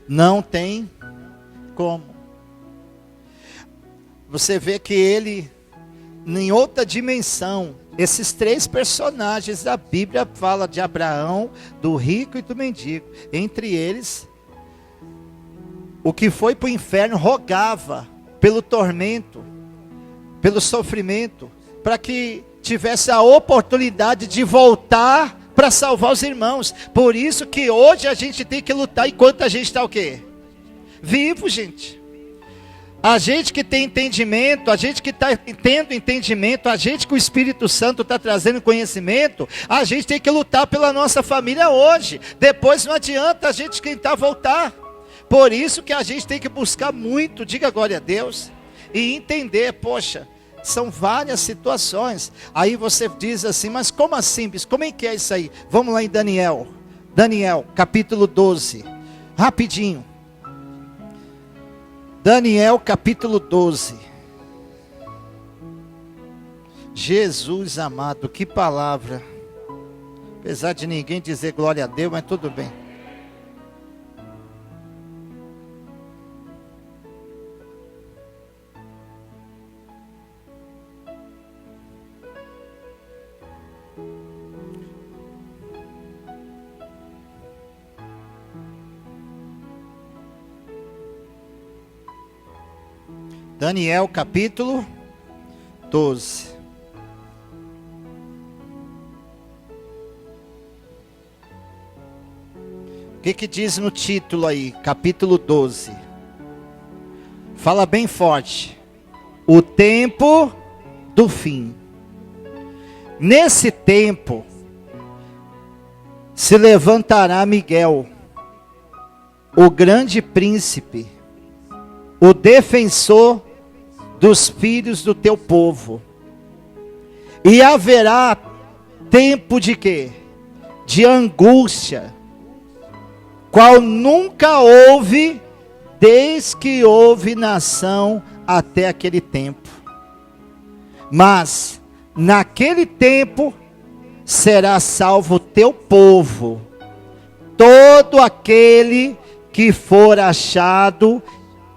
Não tem como. Você vê que ele, em outra dimensão, esses 3 personagens da Bíblia fala de Abraão, do rico e do mendigo. Entre eles, o que foi para o inferno rogava pelo tormento, pelo sofrimento, para que tivesse a oportunidade de voltar para salvar os irmãos. Por isso que hoje a gente tem que lutar enquanto a gente está o quê? Vivo, gente. A gente que tem entendimento, a gente que está tendo entendimento, a gente que o Espírito Santo está trazendo conhecimento, a gente tem que lutar pela nossa família hoje. Depois não adianta a gente tentar voltar. Por isso que a gente tem que buscar muito, diga glória a Deus, e entender, poxa, são várias situações. Aí você diz assim, mas como assim, bispo? Como é que é isso aí? Vamos lá em Daniel, capítulo 12, rapidinho. Daniel capítulo 12. Jesus amado, que palavra. Apesar de ninguém dizer glória a Deus, mas tudo bem. Daniel capítulo 12. O que diz no título aí? Capítulo 12. Fala bem forte. O tempo do fim. Nesse tempo se levantará Miguel, o grande príncipe, o defensor dos filhos do teu povo. E haverá tempo de quê? De angústia, qual nunca houve, desde que houve nação até aquele tempo. Mas, naquele tempo, será salvo o teu povo, todo aquele que for achado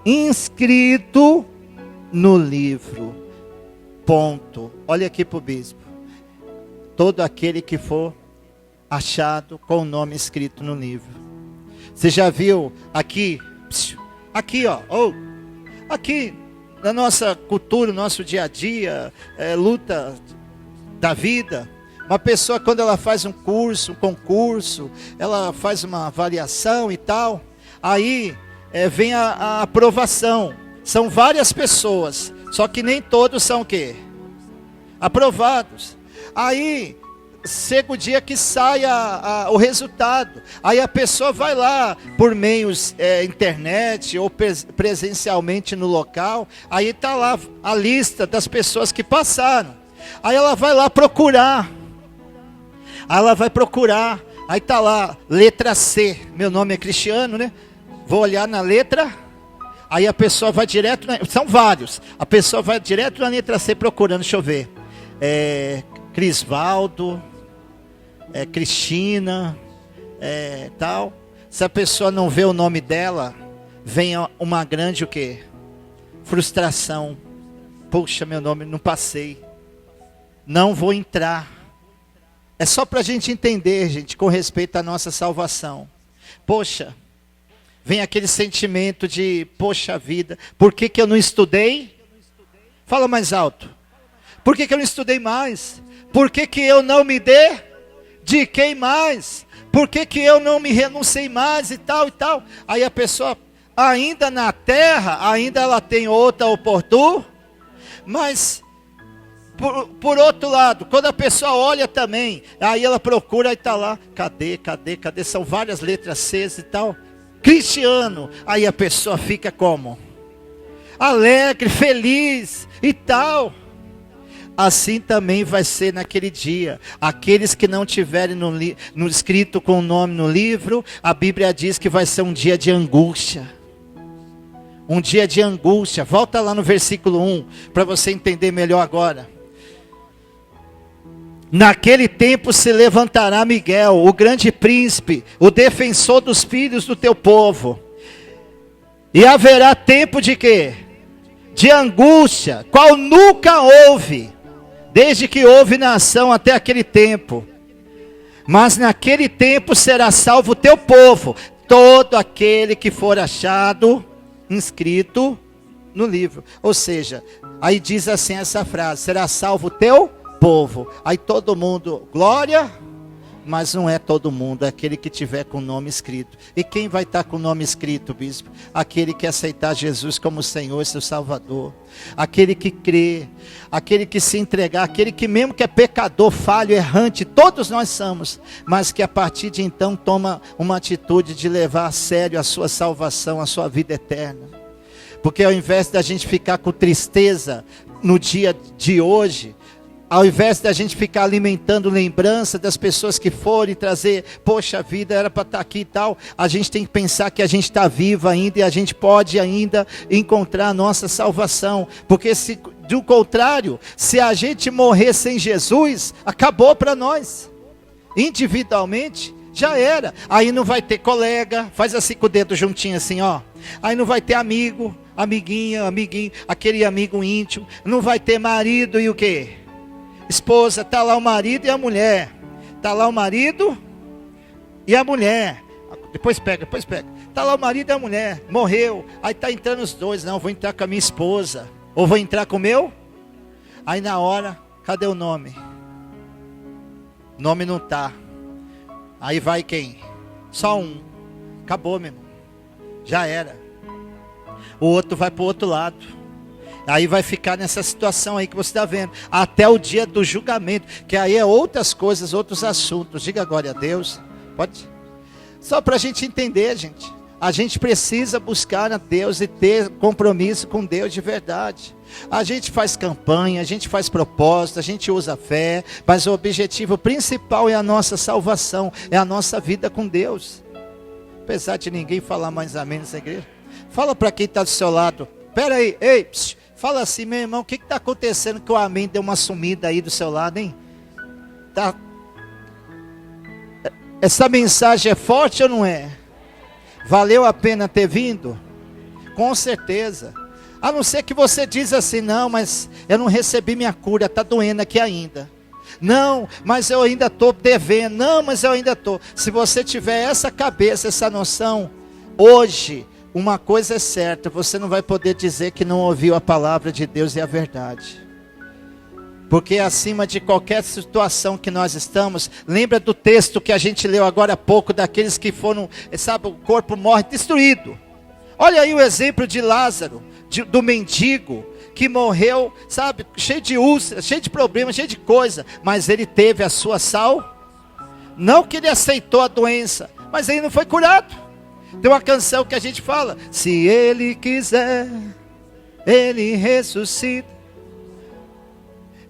inscrito no livro. Ponto. Olha aqui para o bispo. Todo aquele que for achado com o nome escrito no livro. Você já viu aqui? Aqui, ó. Aqui na nossa cultura, no nosso dia a dia, luta da vida. Uma pessoa, quando ela faz um curso, um concurso, ela faz uma avaliação e tal. Aí vem a aprovação. São várias pessoas, só que nem todos são o quê? Aprovados. Aí chega o dia que sai o resultado. Aí a pessoa vai lá por meios internet ou presencialmente no local. Aí está lá a lista das pessoas que passaram. Aí ela vai lá procurar. Aí ela vai procurar. Aí está lá, letra C. Meu nome é Cristiano, né? Vou olhar na letra. Aí a pessoa vai direto, são vários. A pessoa vai direto na letra C procurando, deixa eu ver. Crisvaldo, Cristina, tal. Se a pessoa não vê o nome dela, vem uma grande o quê? Frustração. Poxa, meu nome, não passei. Não vou entrar. É só para a gente entender, gente, com respeito à nossa salvação. Poxa, vem aquele sentimento de, poxa vida, por que eu não estudei? Fala mais alto. Por que eu não estudei mais? Por que eu não me dediquei mais? Por que eu não me renunciei mais e tal e tal? Aí a pessoa, ainda na terra, ainda ela tem outra oportunidade, mas por outro lado, quando a pessoa olha também, aí ela procura e está lá, cadê, são várias letras C e tal, cristiano, aí a pessoa fica como? Alegre, feliz e tal. Assim também vai ser naquele dia. Aqueles que não tiverem no escrito com o nome no livro, a Bíblia diz que vai ser um dia de angústia. Um dia de angústia. Volta lá no versículo 1, para você entender melhor agora. Naquele tempo se levantará Miguel, o grande príncipe, o defensor dos filhos do teu povo. E haverá tempo de quê? De angústia, qual nunca houve, desde que houve nação até aquele tempo. Mas naquele tempo será salvo o teu povo, todo aquele que for achado inscrito no livro. Ou seja, aí diz assim essa frase, será salvo o teu povo. Aí todo mundo, glória, mas não é todo mundo, é aquele que tiver com o nome escrito. E quem vai estar com o nome escrito, bispo? Aquele que aceitar Jesus como Senhor e seu Salvador. Aquele que crê, aquele que se entregar, aquele que mesmo que é pecador, falho, errante, todos nós somos, mas que a partir de então toma uma atitude de levar a sério a sua salvação, a sua vida eterna. Porque ao invés da gente ficar com tristeza no dia de hoje, ao invés da gente ficar alimentando lembrança das pessoas que foram e trazer, poxa vida, era para estar aqui e tal, a gente tem que pensar que a gente está vivo ainda e a gente pode ainda encontrar a nossa salvação. Porque se, do contrário, se a gente morrer sem Jesus, acabou para nós. Individualmente, já era. Aí não vai ter colega, faz assim com o dedo juntinho assim, ó. Aí não vai ter amigo, amiguinho, aquele amigo íntimo. Não vai ter marido e o quê? Esposa, está lá o marido e a mulher. Está lá o marido e a mulher. Depois pega. Está lá o marido e a mulher. Morreu. Aí está entrando os dois. Não, vou entrar com a minha esposa. Ou vou entrar com o meu? Aí na hora, cadê o nome? Nome não está. Aí vai quem? Só um. Acabou, meu irmão. Já era. O outro vai para o outro lado. Aí vai ficar nessa situação aí que você está vendo. Até o dia do julgamento. Que aí é outras coisas, outros assuntos. Diga glória a Deus. Pode? Só para a gente entender, gente. A gente precisa buscar a Deus e ter compromisso com Deus de verdade. A gente faz campanha, a gente faz propósito, a gente usa fé. Mas o objetivo principal é a nossa salvação. É a nossa vida com Deus. Apesar de ninguém falar mais amém nessa igreja. Fala para quem está do seu lado. Pera aí, ei, psiu. Fala assim, meu irmão, o que está acontecendo que o amém deu uma sumida aí do seu lado, hein? Tá. Essa mensagem é forte ou não é? Valeu a pena ter vindo? Com certeza. A não ser que você diz assim, não, mas eu não recebi minha cura, está doendo aqui ainda. Não, mas eu ainda estou devendo. Não, mas eu ainda estou. Se você tiver essa cabeça, essa noção, hoje, uma coisa é certa, você não vai poder dizer que não ouviu a palavra de Deus e a verdade. Porque acima de qualquer situação que nós estamos, lembra do texto que a gente leu agora há pouco, daqueles que foram, sabe, o corpo morre destruído. Olha aí o exemplo de Lázaro, do mendigo, que morreu, sabe, cheio de úlceras, cheio de problemas, cheio de coisa, mas ele teve a sua sal, não que ele aceitou a doença, mas ele não foi curado. Tem uma canção que a gente fala, se ele quiser, ele ressuscita,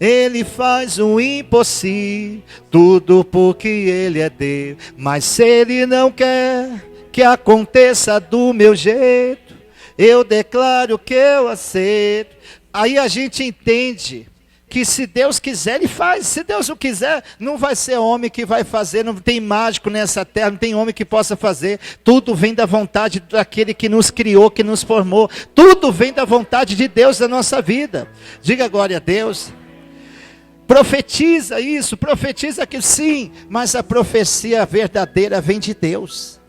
ele faz o impossível, tudo porque ele é Deus. Mas se ele não quer que aconteça do meu jeito, eu declaro que eu aceito. Aí a gente entende que se Deus quiser, Ele faz. Se Deus não quiser, não vai ser homem que vai fazer, não tem mágico nessa terra, não tem homem que possa fazer. Tudo vem da vontade daquele que nos criou, que nos formou. Tudo vem da vontade de Deus na nossa vida. Diga glória a Deus. Profetiza isso, profetiza que sim, mas a profecia verdadeira vem de Deus.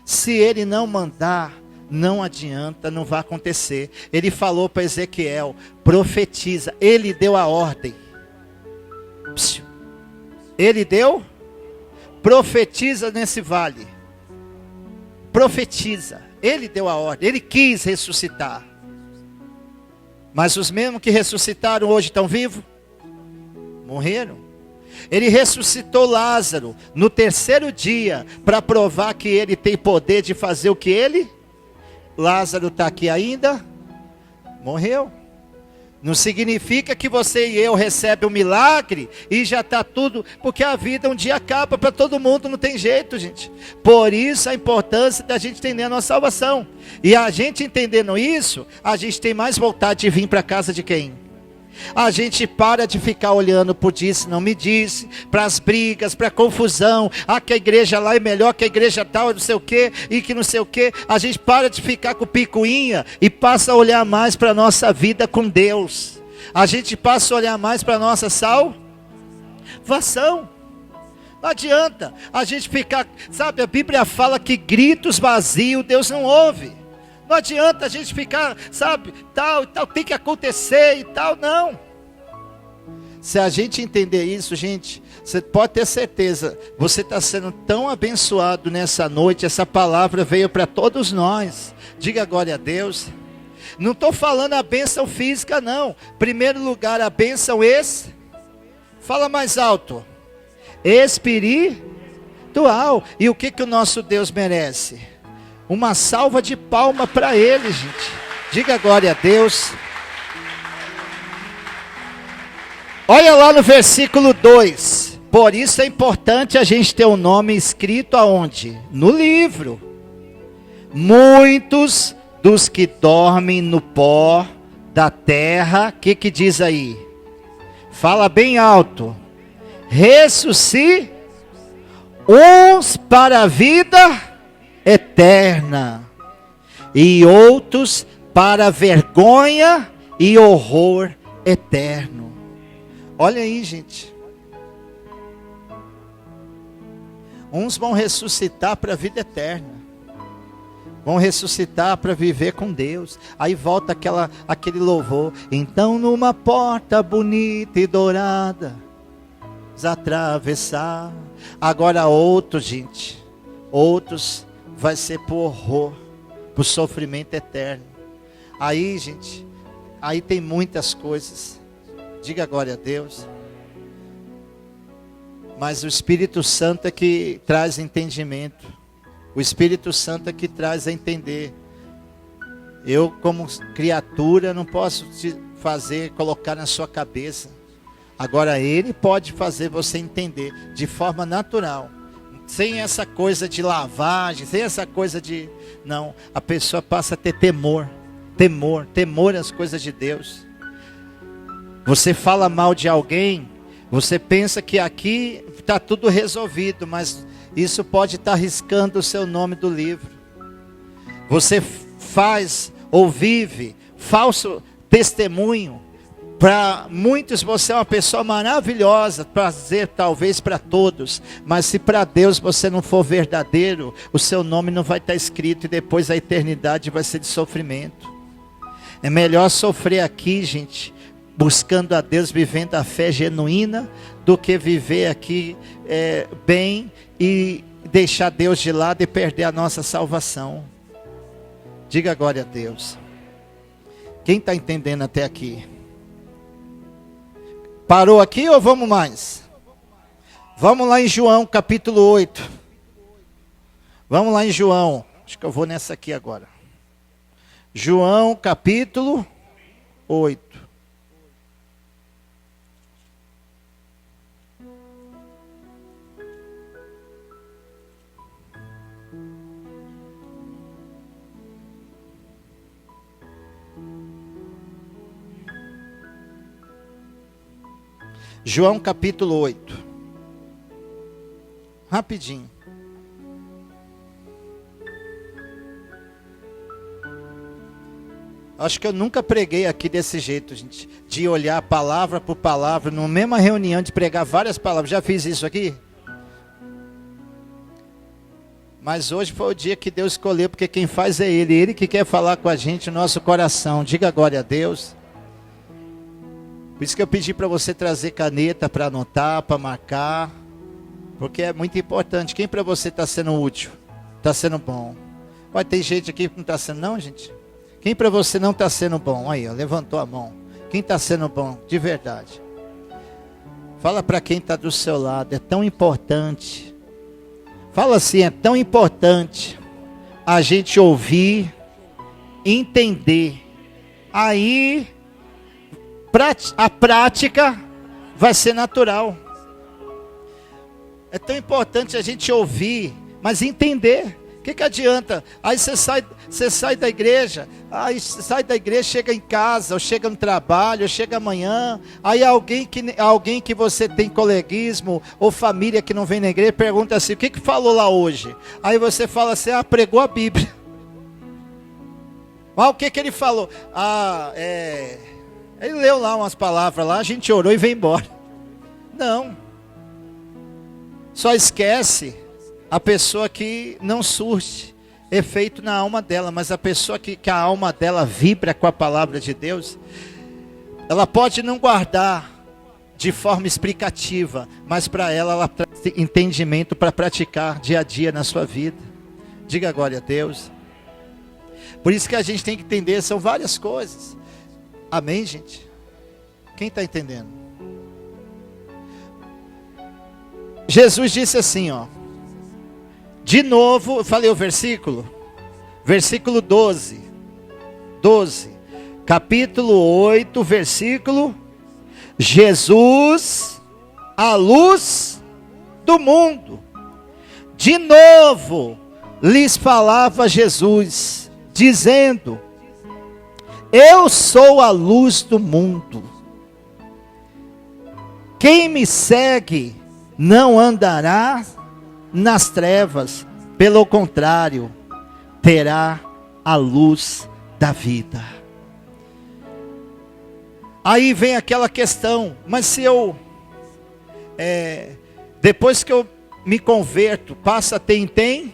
Se Ele não mandar, não adianta, não vai acontecer. Ele falou para Ezequiel, profetiza. Ele deu a ordem. Ele deu, profetiza nesse vale. Profetiza. Ele deu a ordem, ele quis ressuscitar. Mas os mesmos que ressuscitaram hoje estão vivos? Morreram. Ele ressuscitou Lázaro no terceiro dia, para provar que ele tem poder de fazer o que ele... Lázaro está aqui ainda, morreu. Não significa que você e eu recebem um milagre e já está tudo, porque a vida um dia acaba para todo mundo, não tem jeito, gente. Por isso a importância da gente entender a nossa salvação. E a gente entendendo isso, a gente tem mais vontade de vir para a casa de quem? A gente para de ficar olhando por disse, não me disse, para as brigas, para a confusão, que a igreja lá é melhor, que a igreja tal, não sei o que, e que não sei o que. A gente para de ficar com picuinha e passa a olhar mais para a nossa vida com Deus. A gente passa a olhar mais para a nossa salvação. Não adianta a gente ficar, sabe, a Bíblia fala que gritos vazios Deus não ouve. Não adianta a gente ficar, sabe, tal, tem que acontecer e tal, não. Se a gente entender isso, gente, você pode ter certeza, você está sendo tão abençoado nessa noite, essa palavra veio para todos nós. Diga glória a Deus. Não estou falando a bênção física, não. Primeiro lugar, a bênção fala mais alto, espiritual. E o que o nosso Deus merece? Uma salva de palma para Ele, gente. Diga glória a Deus. Olha lá no versículo 2. Por isso é importante a gente ter o nome escrito aonde? No livro. Muitos dos que dormem no pó da terra, o que diz aí? Fala bem alto. Ressuscitam uns para a vida eterna, e outros para vergonha e horror eterno. Olha aí, gente. Uns vão ressuscitar para a vida eterna, vão ressuscitar para viver com Deus. Aí volta aquele louvor. Então numa porta bonita e dourada atravessar. Agora outros, gente, outros vai ser por horror, por sofrimento eterno. Aí, gente, aí tem muitas coisas. Diga glória a Deus. Mas o Espírito Santo é que traz entendimento. O Espírito Santo é que traz a entender. Eu, como criatura, não posso te fazer, colocar na sua cabeça. Agora Ele pode fazer você entender de forma natural. Sem essa coisa de lavagem, sem essa coisa de... Não, a pessoa passa a ter temor às coisas de Deus. Você fala mal de alguém, você pensa que aqui está tudo resolvido, mas isso pode estar riscando o seu nome do livro. Você faz ou vive falso testemunho. Para muitos você é uma pessoa maravilhosa, prazer talvez para todos, mas se para Deus você não for verdadeiro, o seu nome não vai estar escrito e depois a eternidade vai ser de sofrimento. É melhor sofrer aqui, gente, buscando a Deus, vivendo a fé genuína, do que viver aqui bem e deixar Deus de lado e perder a nossa salvação. Diga glória a Deus. Quem está entendendo até aqui? Parou aqui ou vamos mais? Vamos lá em João capítulo 8. Vamos lá em João. Acho que eu vou nessa aqui agora. João capítulo 8. João capítulo 8. Rapidinho. Acho que eu nunca preguei aqui desse jeito, gente. De olhar palavra por palavra, numa mesma reunião, de pregar várias palavras. Já fiz isso aqui? Mas hoje foi o dia que Deus escolheu, porque quem faz é Ele. Ele que quer falar com a gente no nosso coração. Diga glória a Deus. Por isso que eu pedi para você trazer caneta para anotar, para marcar. Porque é muito importante. Quem para você está sendo útil? Está sendo bom? Olha, tem gente aqui que não está sendo, não, gente? Quem para você não está sendo bom? Aí, ó, levantou a mão. Quem está sendo bom? De verdade. Fala para quem está do seu lado. É tão importante. Fala assim, é tão importante a gente ouvir, entender. Aí a prática vai ser natural. É tão importante a gente ouvir, mas entender. O que adianta? Aí você sai da igreja, chega em casa, ou chega no trabalho, ou chega amanhã, aí alguém que você tem coleguismo, ou família que não vem na igreja, pergunta assim, o que falou lá hoje? Aí você fala assim, pregou a Bíblia. O que ele falou? Ele leu lá umas palavras lá, a gente orou e veio embora. Não. Só esquece a pessoa que não surte efeito na alma dela, mas a pessoa que a alma dela vibra com a palavra de Deus, ela pode não guardar de forma explicativa, mas para ela traz entendimento para praticar dia a dia na sua vida. Diga glória a Deus. Por isso que a gente tem que entender, são várias coisas. Amém, gente? Quem está entendendo? Jesus disse assim, ó. De novo, eu falei o versículo? Versículo 12. Capítulo 8, versículo. Jesus, a luz do mundo. De novo, lhes falava Jesus, dizendo: eu sou a luz do mundo. Quem me segue não andará nas trevas, pelo contrário, terá a luz da vida. Aí vem aquela questão, mas se eu, depois que eu me converto, passa tem?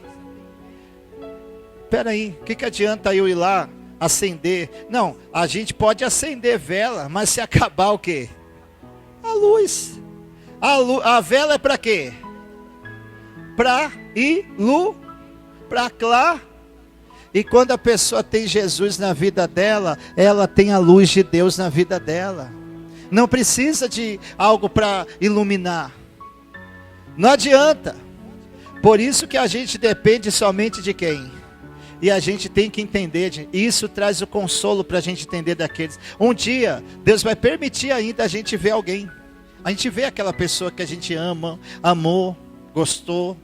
Espera aí, o que adianta eu ir lá acender? Não, a gente pode acender vela, mas se acabar o quê? A luz. A vela é para quê? Para ilustrar. E quando a pessoa tem Jesus na vida dela, ela tem a luz de Deus na vida dela. Não precisa de algo para iluminar. Não adianta. Por isso que a gente depende somente de quem? E a gente tem que entender, isso traz o consolo para a gente entender daqueles. Um dia, Deus vai permitir ainda a gente ver alguém. A gente vê aquela pessoa que a gente ama, amou, gostou.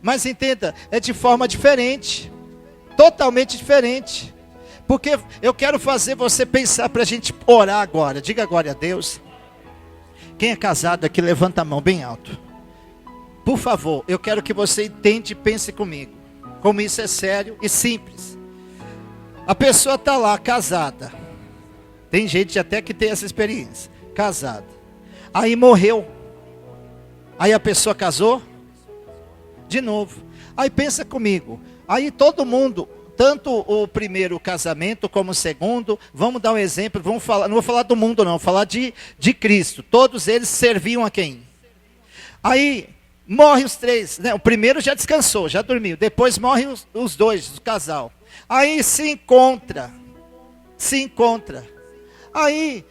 Mas entenda, é de forma diferente. Totalmente diferente. Porque eu quero fazer você pensar para a gente orar agora. Diga glória a Deus. Quem é casado aqui, levanta a mão bem alto. Por favor, eu quero que você entenda e pense comigo. Como isso é sério e simples. A pessoa está lá, casada. Tem gente até que tem essa experiência. Casada. Aí morreu. Aí a pessoa casou. De novo. Aí pensa comigo. Aí todo mundo, tanto o primeiro casamento como o segundo, vamos dar um exemplo, vamos falar, não vou falar do mundo não, vou falar de Cristo. Todos eles serviam a quem? Aí morre os três, né? O primeiro já descansou, já dormiu. Depois morrem os dois, o casal. Aí se encontra. Aí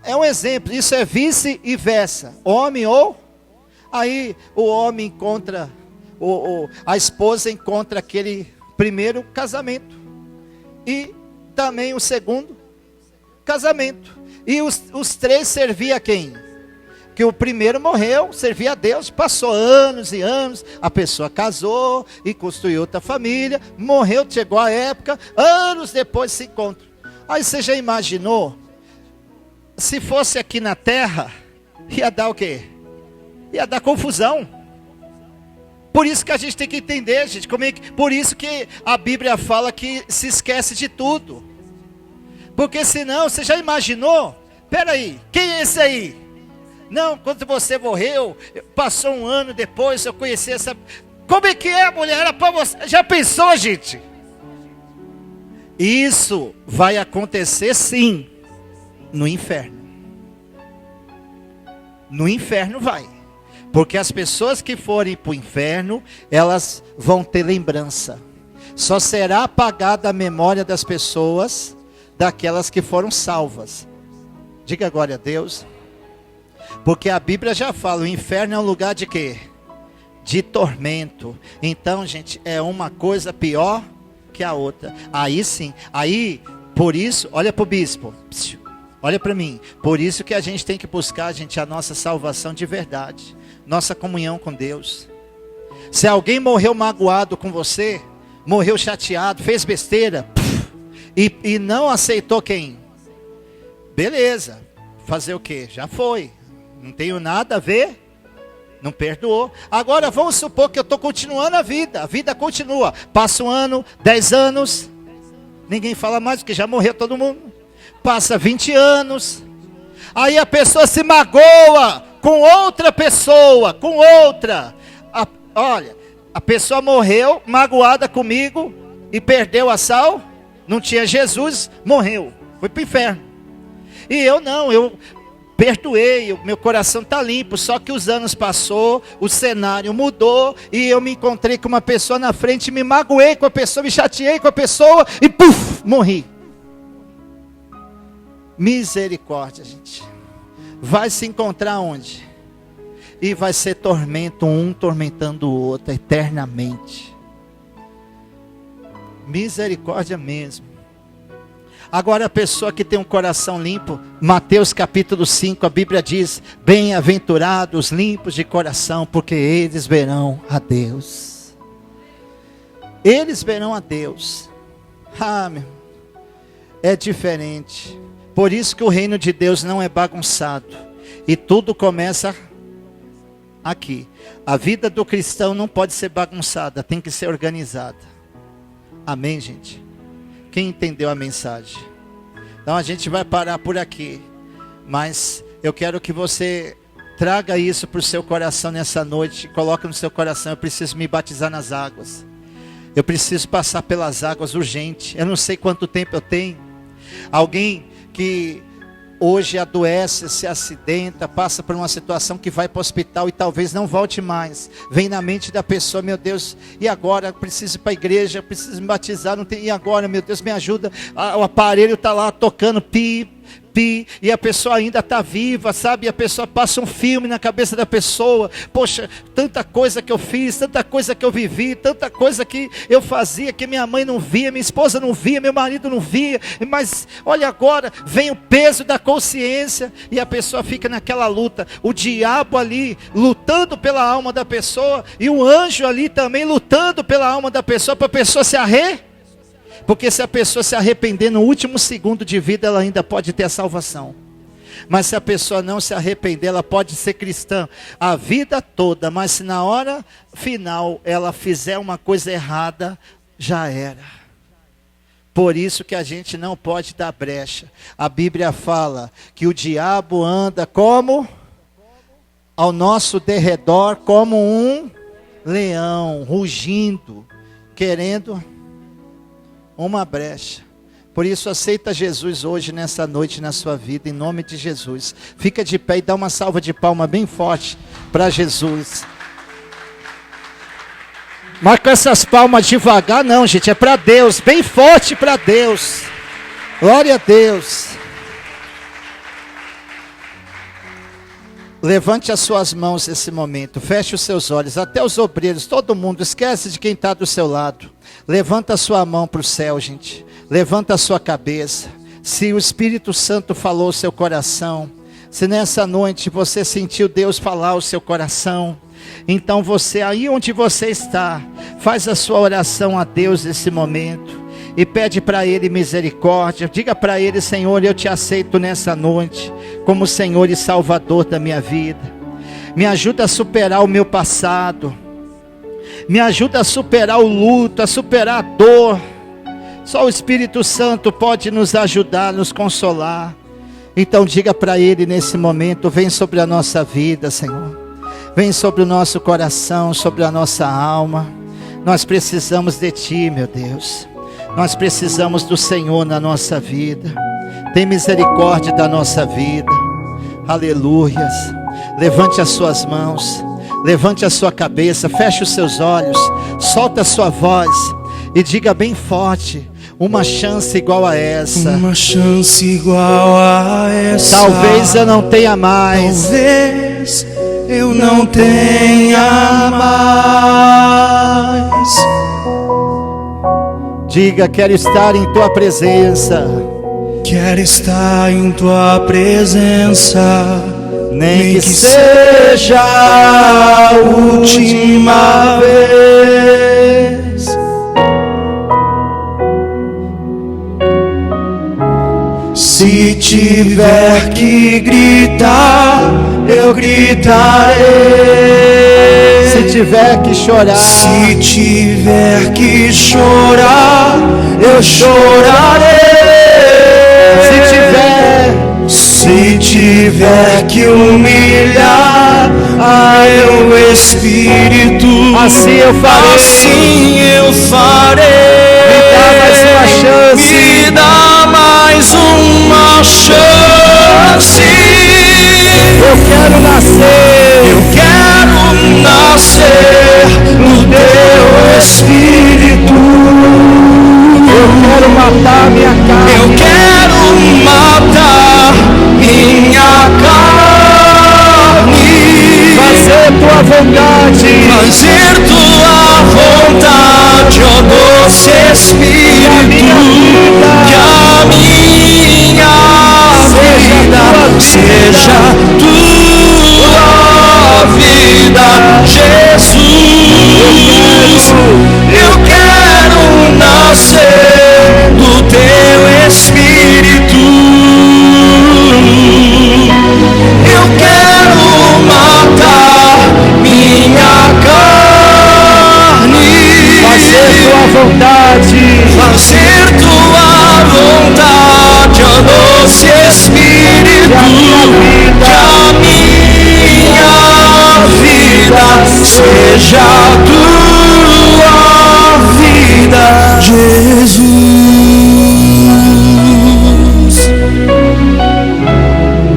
é um exemplo, isso é vice e versa. Homem ou... Aí o homem encontra, a esposa encontra aquele primeiro casamento. E também o segundo casamento. E os três serviam a quem? Que o primeiro morreu, servia a Deus, passou anos e anos, a pessoa casou e construiu outra família, morreu, chegou a época, anos depois se encontram. Aí você já imaginou, se fosse aqui na terra, Ia dar o quê? Ia dar confusão. Por isso que a gente tem que entender, gente, por isso que a Bíblia fala que se esquece de tudo. Porque senão, você já imaginou? Peraí, quem é esse aí? Não, quando você morreu, passou um ano depois, eu conheci essa... Como é que é, mulher? Era pra você... Já pensou, gente? Isso vai acontecer sim, no inferno. No inferno vai. Porque as pessoas que forem para o inferno, elas vão ter lembrança. Só será apagada a memória das pessoas, daquelas que foram salvas. Diga glória a Deus. Porque a Bíblia já fala, o inferno é um lugar de quê? De tormento. Então, gente, é uma coisa pior que a outra. Aí sim, por isso, olha para o bispo. Olha para mim. Por isso que a gente tem que buscar, gente, a nossa salvação de verdade. Nossa comunhão com Deus. Se alguém morreu magoado com você, morreu chateado, fez besteira, e não aceitou quem? Beleza, fazer o quê? Já foi, não tenho nada a ver, não perdoou. Agora vamos supor que eu estou continuando a vida continua, passa um ano, 10 anos, ninguém fala mais porque já morreu todo mundo, passa 20 anos, aí a pessoa se magoa com outra pessoa, com outra. Olha, a pessoa morreu magoada comigo e perdeu a sal. Não tinha Jesus, morreu, foi para o inferno. E eu não, eu perdoei, meu coração está limpo. Só que os anos passou, o cenário mudou e eu me encontrei com uma pessoa na frente, me magoei com a pessoa, me chateei com a pessoa e puf, morri. Misericórdia, gente. Vai se encontrar onde? E vai ser tormento, um tormentando o outro eternamente. Misericórdia mesmo. Agora a pessoa que tem um coração limpo, Mateus capítulo 5, a Bíblia diz: bem-aventurados limpos de coração, porque eles verão a Deus. Eles verão a Deus. Meu, é diferente. Por isso que o reino de Deus não é bagunçado. E tudo começa aqui. A vida do cristão não pode ser bagunçada, tem que ser organizada. Amém, gente? Quem entendeu a mensagem? Então a gente vai parar por aqui. Mas eu quero que você traga isso para o seu coração nessa noite. Coloque no seu coração: eu preciso me batizar nas águas. Eu preciso passar pelas águas urgente. Eu não sei quanto tempo eu tenho. Alguém que hoje adoece, se acidenta, passa por uma situação que vai para o hospital e talvez não volte mais. Vem na mente da pessoa: meu Deus, e agora? Eu preciso ir para a igreja, preciso me batizar, não tem, e agora? Meu Deus, me ajuda. O aparelho está lá tocando pi, e a pessoa ainda está viva, sabe? E a pessoa passa um filme na cabeça da pessoa. Poxa, tanta coisa que eu fiz, tanta coisa que eu vivi, tanta coisa que eu fazia, que minha mãe não via, minha esposa não via, meu marido não via, mas olha agora, vem o peso da consciência, e a pessoa fica naquela luta, o diabo ali, lutando pela alma da pessoa, e o anjo ali também lutando pela alma da pessoa, para a pessoa se arrepender. Porque se a pessoa se arrepender no último segundo de vida, ela ainda pode ter a salvação. Mas se a pessoa não se arrepender, ela pode ser cristã a vida toda. Mas se na hora final ela fizer uma coisa errada, já era. Por isso que a gente não pode dar brecha. A Bíblia fala que o diabo anda como? Ao nosso derredor, como um leão, rugindo, querendo uma brecha. Por isso aceita Jesus hoje, nessa noite, na sua vida, em nome de Jesus. Fica de pé e dá uma salva de palma bem forte para Jesus. Marca essas palmas devagar, não, gente, é para Deus, bem forte para Deus. Glória a Deus. Levante as suas mãos nesse momento, feche os seus olhos, até os obreiros, todo mundo, esquece de quem está do seu lado. Levanta a sua mão para o céu, gente. Levanta a sua cabeça. Se o Espírito Santo falou o seu coração, se nessa noite você sentiu Deus falar o seu coração, então você, aí onde você está, faz a sua oração a Deus nesse momento. e pede para Ele misericórdia. Diga para Ele: Senhor, eu te aceito nessa noite como Senhor e Salvador da minha vida. Me ajuda a superar o meu passado, me ajuda a superar o luto, a superar a dor. Só o Espírito Santo pode nos ajudar, nos consolar. Então diga para Ele nesse momento: vem sobre a nossa vida, Senhor. Vem sobre o nosso coração, sobre a nossa alma. Nós precisamos de Ti, meu Deus. Nós precisamos do Senhor na nossa vida. Tem misericórdia da nossa vida. Aleluias. Levante as suas mãos, levante a sua cabeça, feche os seus olhos, solta a sua voz e diga bem forte: uma chance igual a essa. Uma chance igual a essa. Talvez eu não tenha mais. Talvez eu não tenha mais. Diga: quero estar em Tua presença. Quero estar em Tua presença. Nem que seja a última vez. Se tiver que gritar, eu gritarei. Se tiver que chorar, se tiver que chorar, eu chorarei. Se tiver que humilhar, meu espírito, assim eu farei. Assim eu farei. Me dá mais uma chance. Eu quero nascer no Teu Espírito. Eu quero matar minha carne. Eu quero matar minha carne. Fazer Tua vontade. Fazer Tua vontade, ó doce Espírito. Que a minha vida seja Tua vida, Jesus. Eu quero nascer do Teu Espírito. Eu quero matar minha carne. Fazer Tua vontade. Fazer Tua vontade, ó doce Espírito. Que a minha vida seja Tua vida, Jesus.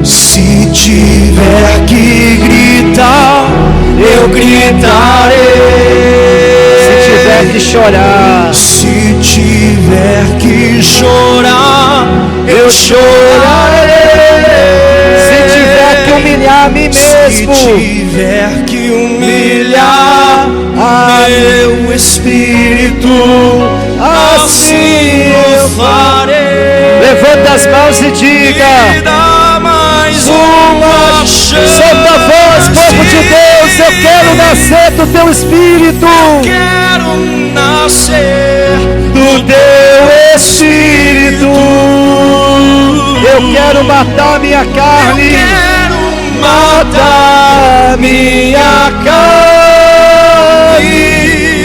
Se tiver que gritar, eu gritarei. Se tiver que chorar, se tiver que chorar, eu chorarei. Se tiver que humilhar a mim mesmo, se tiver que humilhar meu espírito, assim eu farei. Levanta as mãos e diga: me dá mais uma chance. Solta a voz, povo de Deus. Eu quero nascer do Teu Espírito. Quero nascer do Teu Espírito. Eu quero matar minha carne. Eu quero matar minha carne.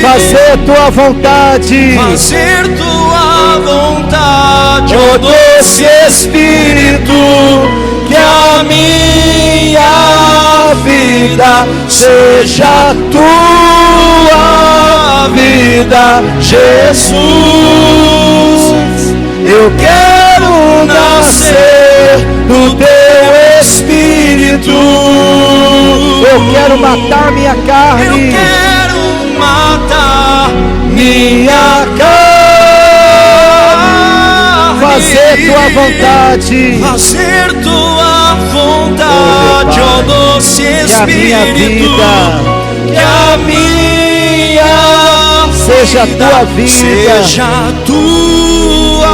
Fazer Tua vontade. Fazer Tua vontade, ó doce Espírito. Que a minha vida seja Tua vida, Jesus. Eu quero nascer do Teu Espírito. Eu quero matar minha carne. Eu quero matar minha carne. Fazer Tua vontade. Fazer Tua vontade, ó doce Espírito. Que a minha seja Tua vida. Seja Tua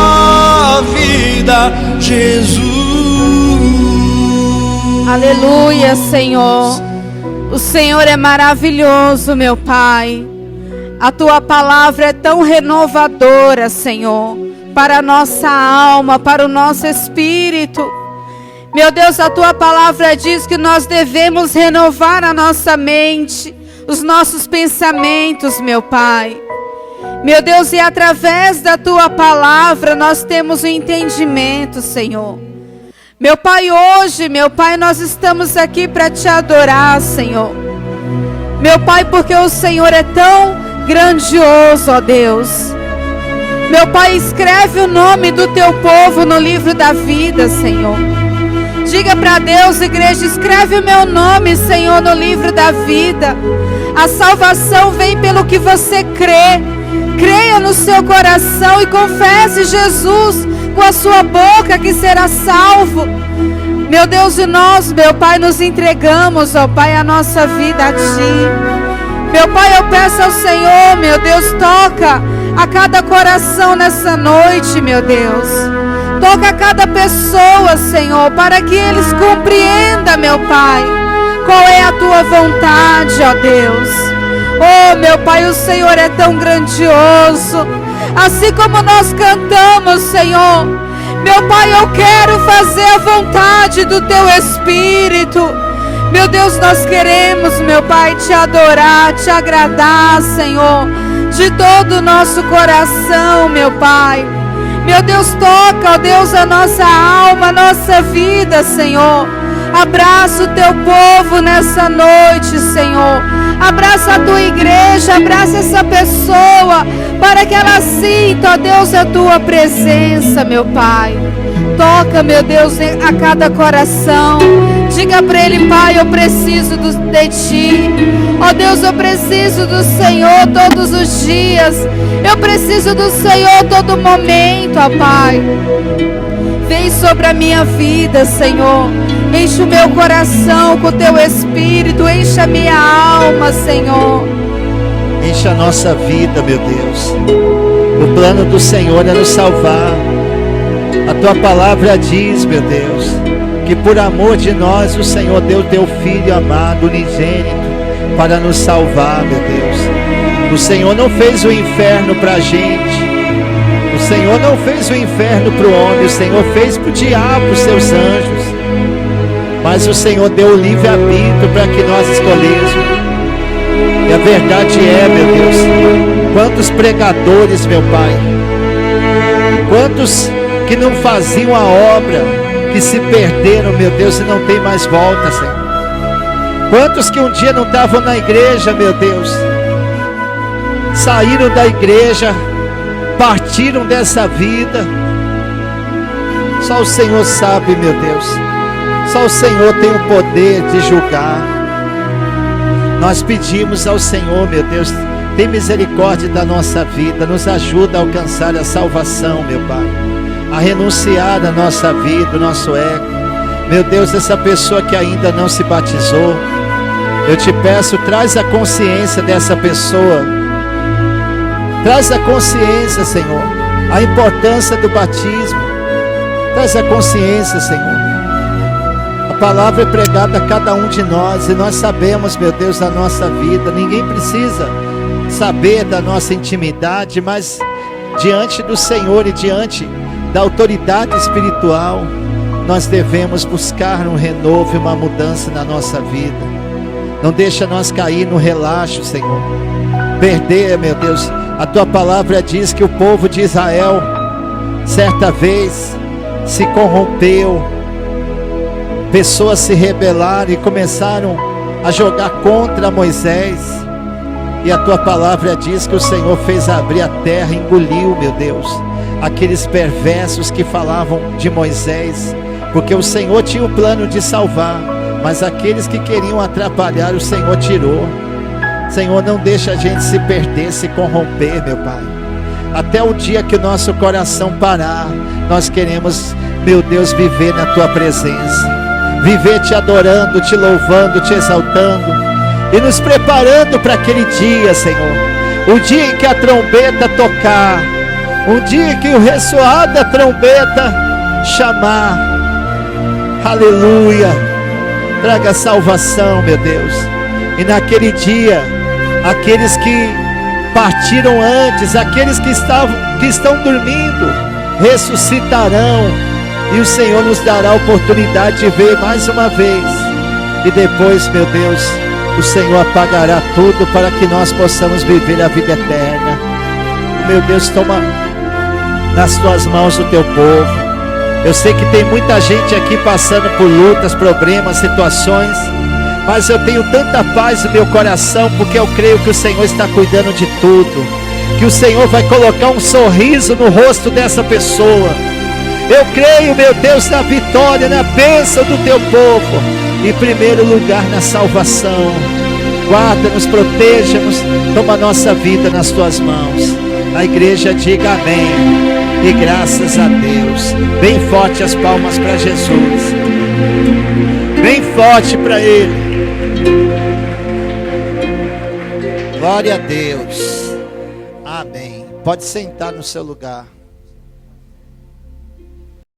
vida, Jesus. Aleluia, Senhor. O Senhor é maravilhoso, meu Pai. A tua palavra é tão renovadora, Senhor, para a nossa alma, para o nosso espírito. Meu Deus, a tua palavra diz que nós devemos renovar a nossa mente, os nossos pensamentos, meu Pai. Meu Deus, e através da tua palavra nós temos o entendimento, Senhor. Meu Pai, hoje, meu Pai, nós estamos aqui para te adorar, Senhor. Meu Pai, porque o Senhor é tão grandioso, ó Deus. Meu Pai, escreve o nome do teu povo no livro da vida, Senhor. Diga para Deus, igreja, escreve o meu nome, Senhor, no livro da vida. A salvação vem pelo que você crê. Creia no seu coração e confesse Jesus com a sua boca que será salvo. Meu Deus, e nós, meu Pai, nos entregamos, ó Pai, a nossa vida a Ti. Meu Pai, eu peço ao Senhor, meu Deus, toca a cada coração nessa noite, meu Deus. Toca a cada pessoa, Senhor, para que eles compreendam, meu Pai, qual é a Tua vontade, ó Deus. Oh, meu Pai, o Senhor é tão grandioso. Assim como nós cantamos, Senhor, meu Pai, eu quero fazer a vontade do Teu Espírito. Meu Deus, nós queremos, meu Pai, te adorar, te agradar, Senhor, de todo o nosso coração, meu Pai. Meu Deus, toca, ó Deus, a nossa alma, a nossa vida, Senhor. Abraça o teu povo nessa noite, Senhor. Abraça a tua igreja, abraça essa pessoa, para que ela sinta, ó Deus, a tua presença, meu Pai. Toca, meu Deus, a cada coração. Diga para ele, Pai, eu preciso de Ti. Ó Deus, eu preciso do Senhor todos os dias. Eu preciso do Senhor todo momento, ó Pai. Vem sobre a minha vida, Senhor. Enche o meu coração com o Teu Espírito. Enche a minha alma, Senhor. Enche a nossa vida, meu Deus. O plano do Senhor é nos salvar. A Tua palavra diz, meu Deus, que por amor de nós o Senhor deu Teu Filho amado, unigênito, para nos salvar, meu Deus. O Senhor não fez o inferno para a gente. O Senhor não fez o inferno para o homem. O Senhor fez para o diabo, os seus anjos. Mas o Senhor deu o livre-arbítrio para que nós escolhêssemos. E a verdade é, meu Deus, quantos pregadores, meu Pai, quantos que não faziam a obra, que se perderam, meu Deus, e não tem mais volta, Senhor. Quantos que um dia não estavam na igreja, meu Deus, saíram da igreja, partiram dessa vida. Só o Senhor sabe, meu Deus. Só o Senhor tem o poder de julgar. Nós pedimos ao Senhor, meu Deus, tem misericórdia da nossa vida, nos ajuda a alcançar a salvação, meu Pai, a renunciar a nossa vida, o nosso ego. Meu Deus, essa pessoa que ainda não se batizou, eu te peço, traz a consciência dessa pessoa. Traz a consciência, Senhor, a importância do batismo. Traz a consciência, Senhor. A palavra é pregada a cada um de nós, e nós sabemos, meu Deus, da nossa vida. Ninguém precisa saber da nossa intimidade, mas diante do Senhor e diante da autoridade espiritual, nós devemos buscar um renovo e uma mudança na nossa vida. Não deixa nós cair no relaxo, Senhor. Perder, meu Deus. A Tua palavra diz que o povo de Israel, certa vez, se corrompeu. Pessoas se rebelaram e começaram a jogar contra Moisés. E a Tua palavra diz que o Senhor fez abrir a terra, engoliu, meu Deus, aqueles perversos que falavam de Moisés. Porque o Senhor tinha o plano de salvar, mas aqueles que queriam atrapalhar, o Senhor tirou. Senhor, não deixa a gente se perder, se corromper, meu Pai. Até o dia que o nosso coração parar, nós queremos, meu Deus, viver na Tua presença. Viver te adorando, te louvando, te exaltando. E nos preparando para aquele dia, Senhor. O dia em que a trombeta tocar. Um dia em que o ressoar da trombeta chamar. Aleluia. Traga salvação, meu Deus. E naquele dia, aqueles que partiram antes, aqueles que estão dormindo, ressuscitarão. E o Senhor nos dará a oportunidade de ver mais uma vez. E depois, meu Deus, o Senhor apagará tudo para que nós possamos viver a vida eterna. Meu Deus, toma nas tuas mãos o teu povo. Eu sei que tem muita gente aqui passando por lutas, problemas, situações, mas eu tenho tanta paz no meu coração, porque eu creio que o Senhor está cuidando de tudo, que o Senhor vai colocar um sorriso no rosto dessa pessoa. Eu creio, meu Deus, na vitória, na bênção do teu povo, em primeiro lugar na salvação. Guarda-nos, proteja-nos, toma a nossa vida nas tuas mãos. A igreja diga amém e graças a Deus. Bem forte as palmas para Jesus, bem forte para Ele. Glória a Deus. Amém. Pode sentar no seu lugar.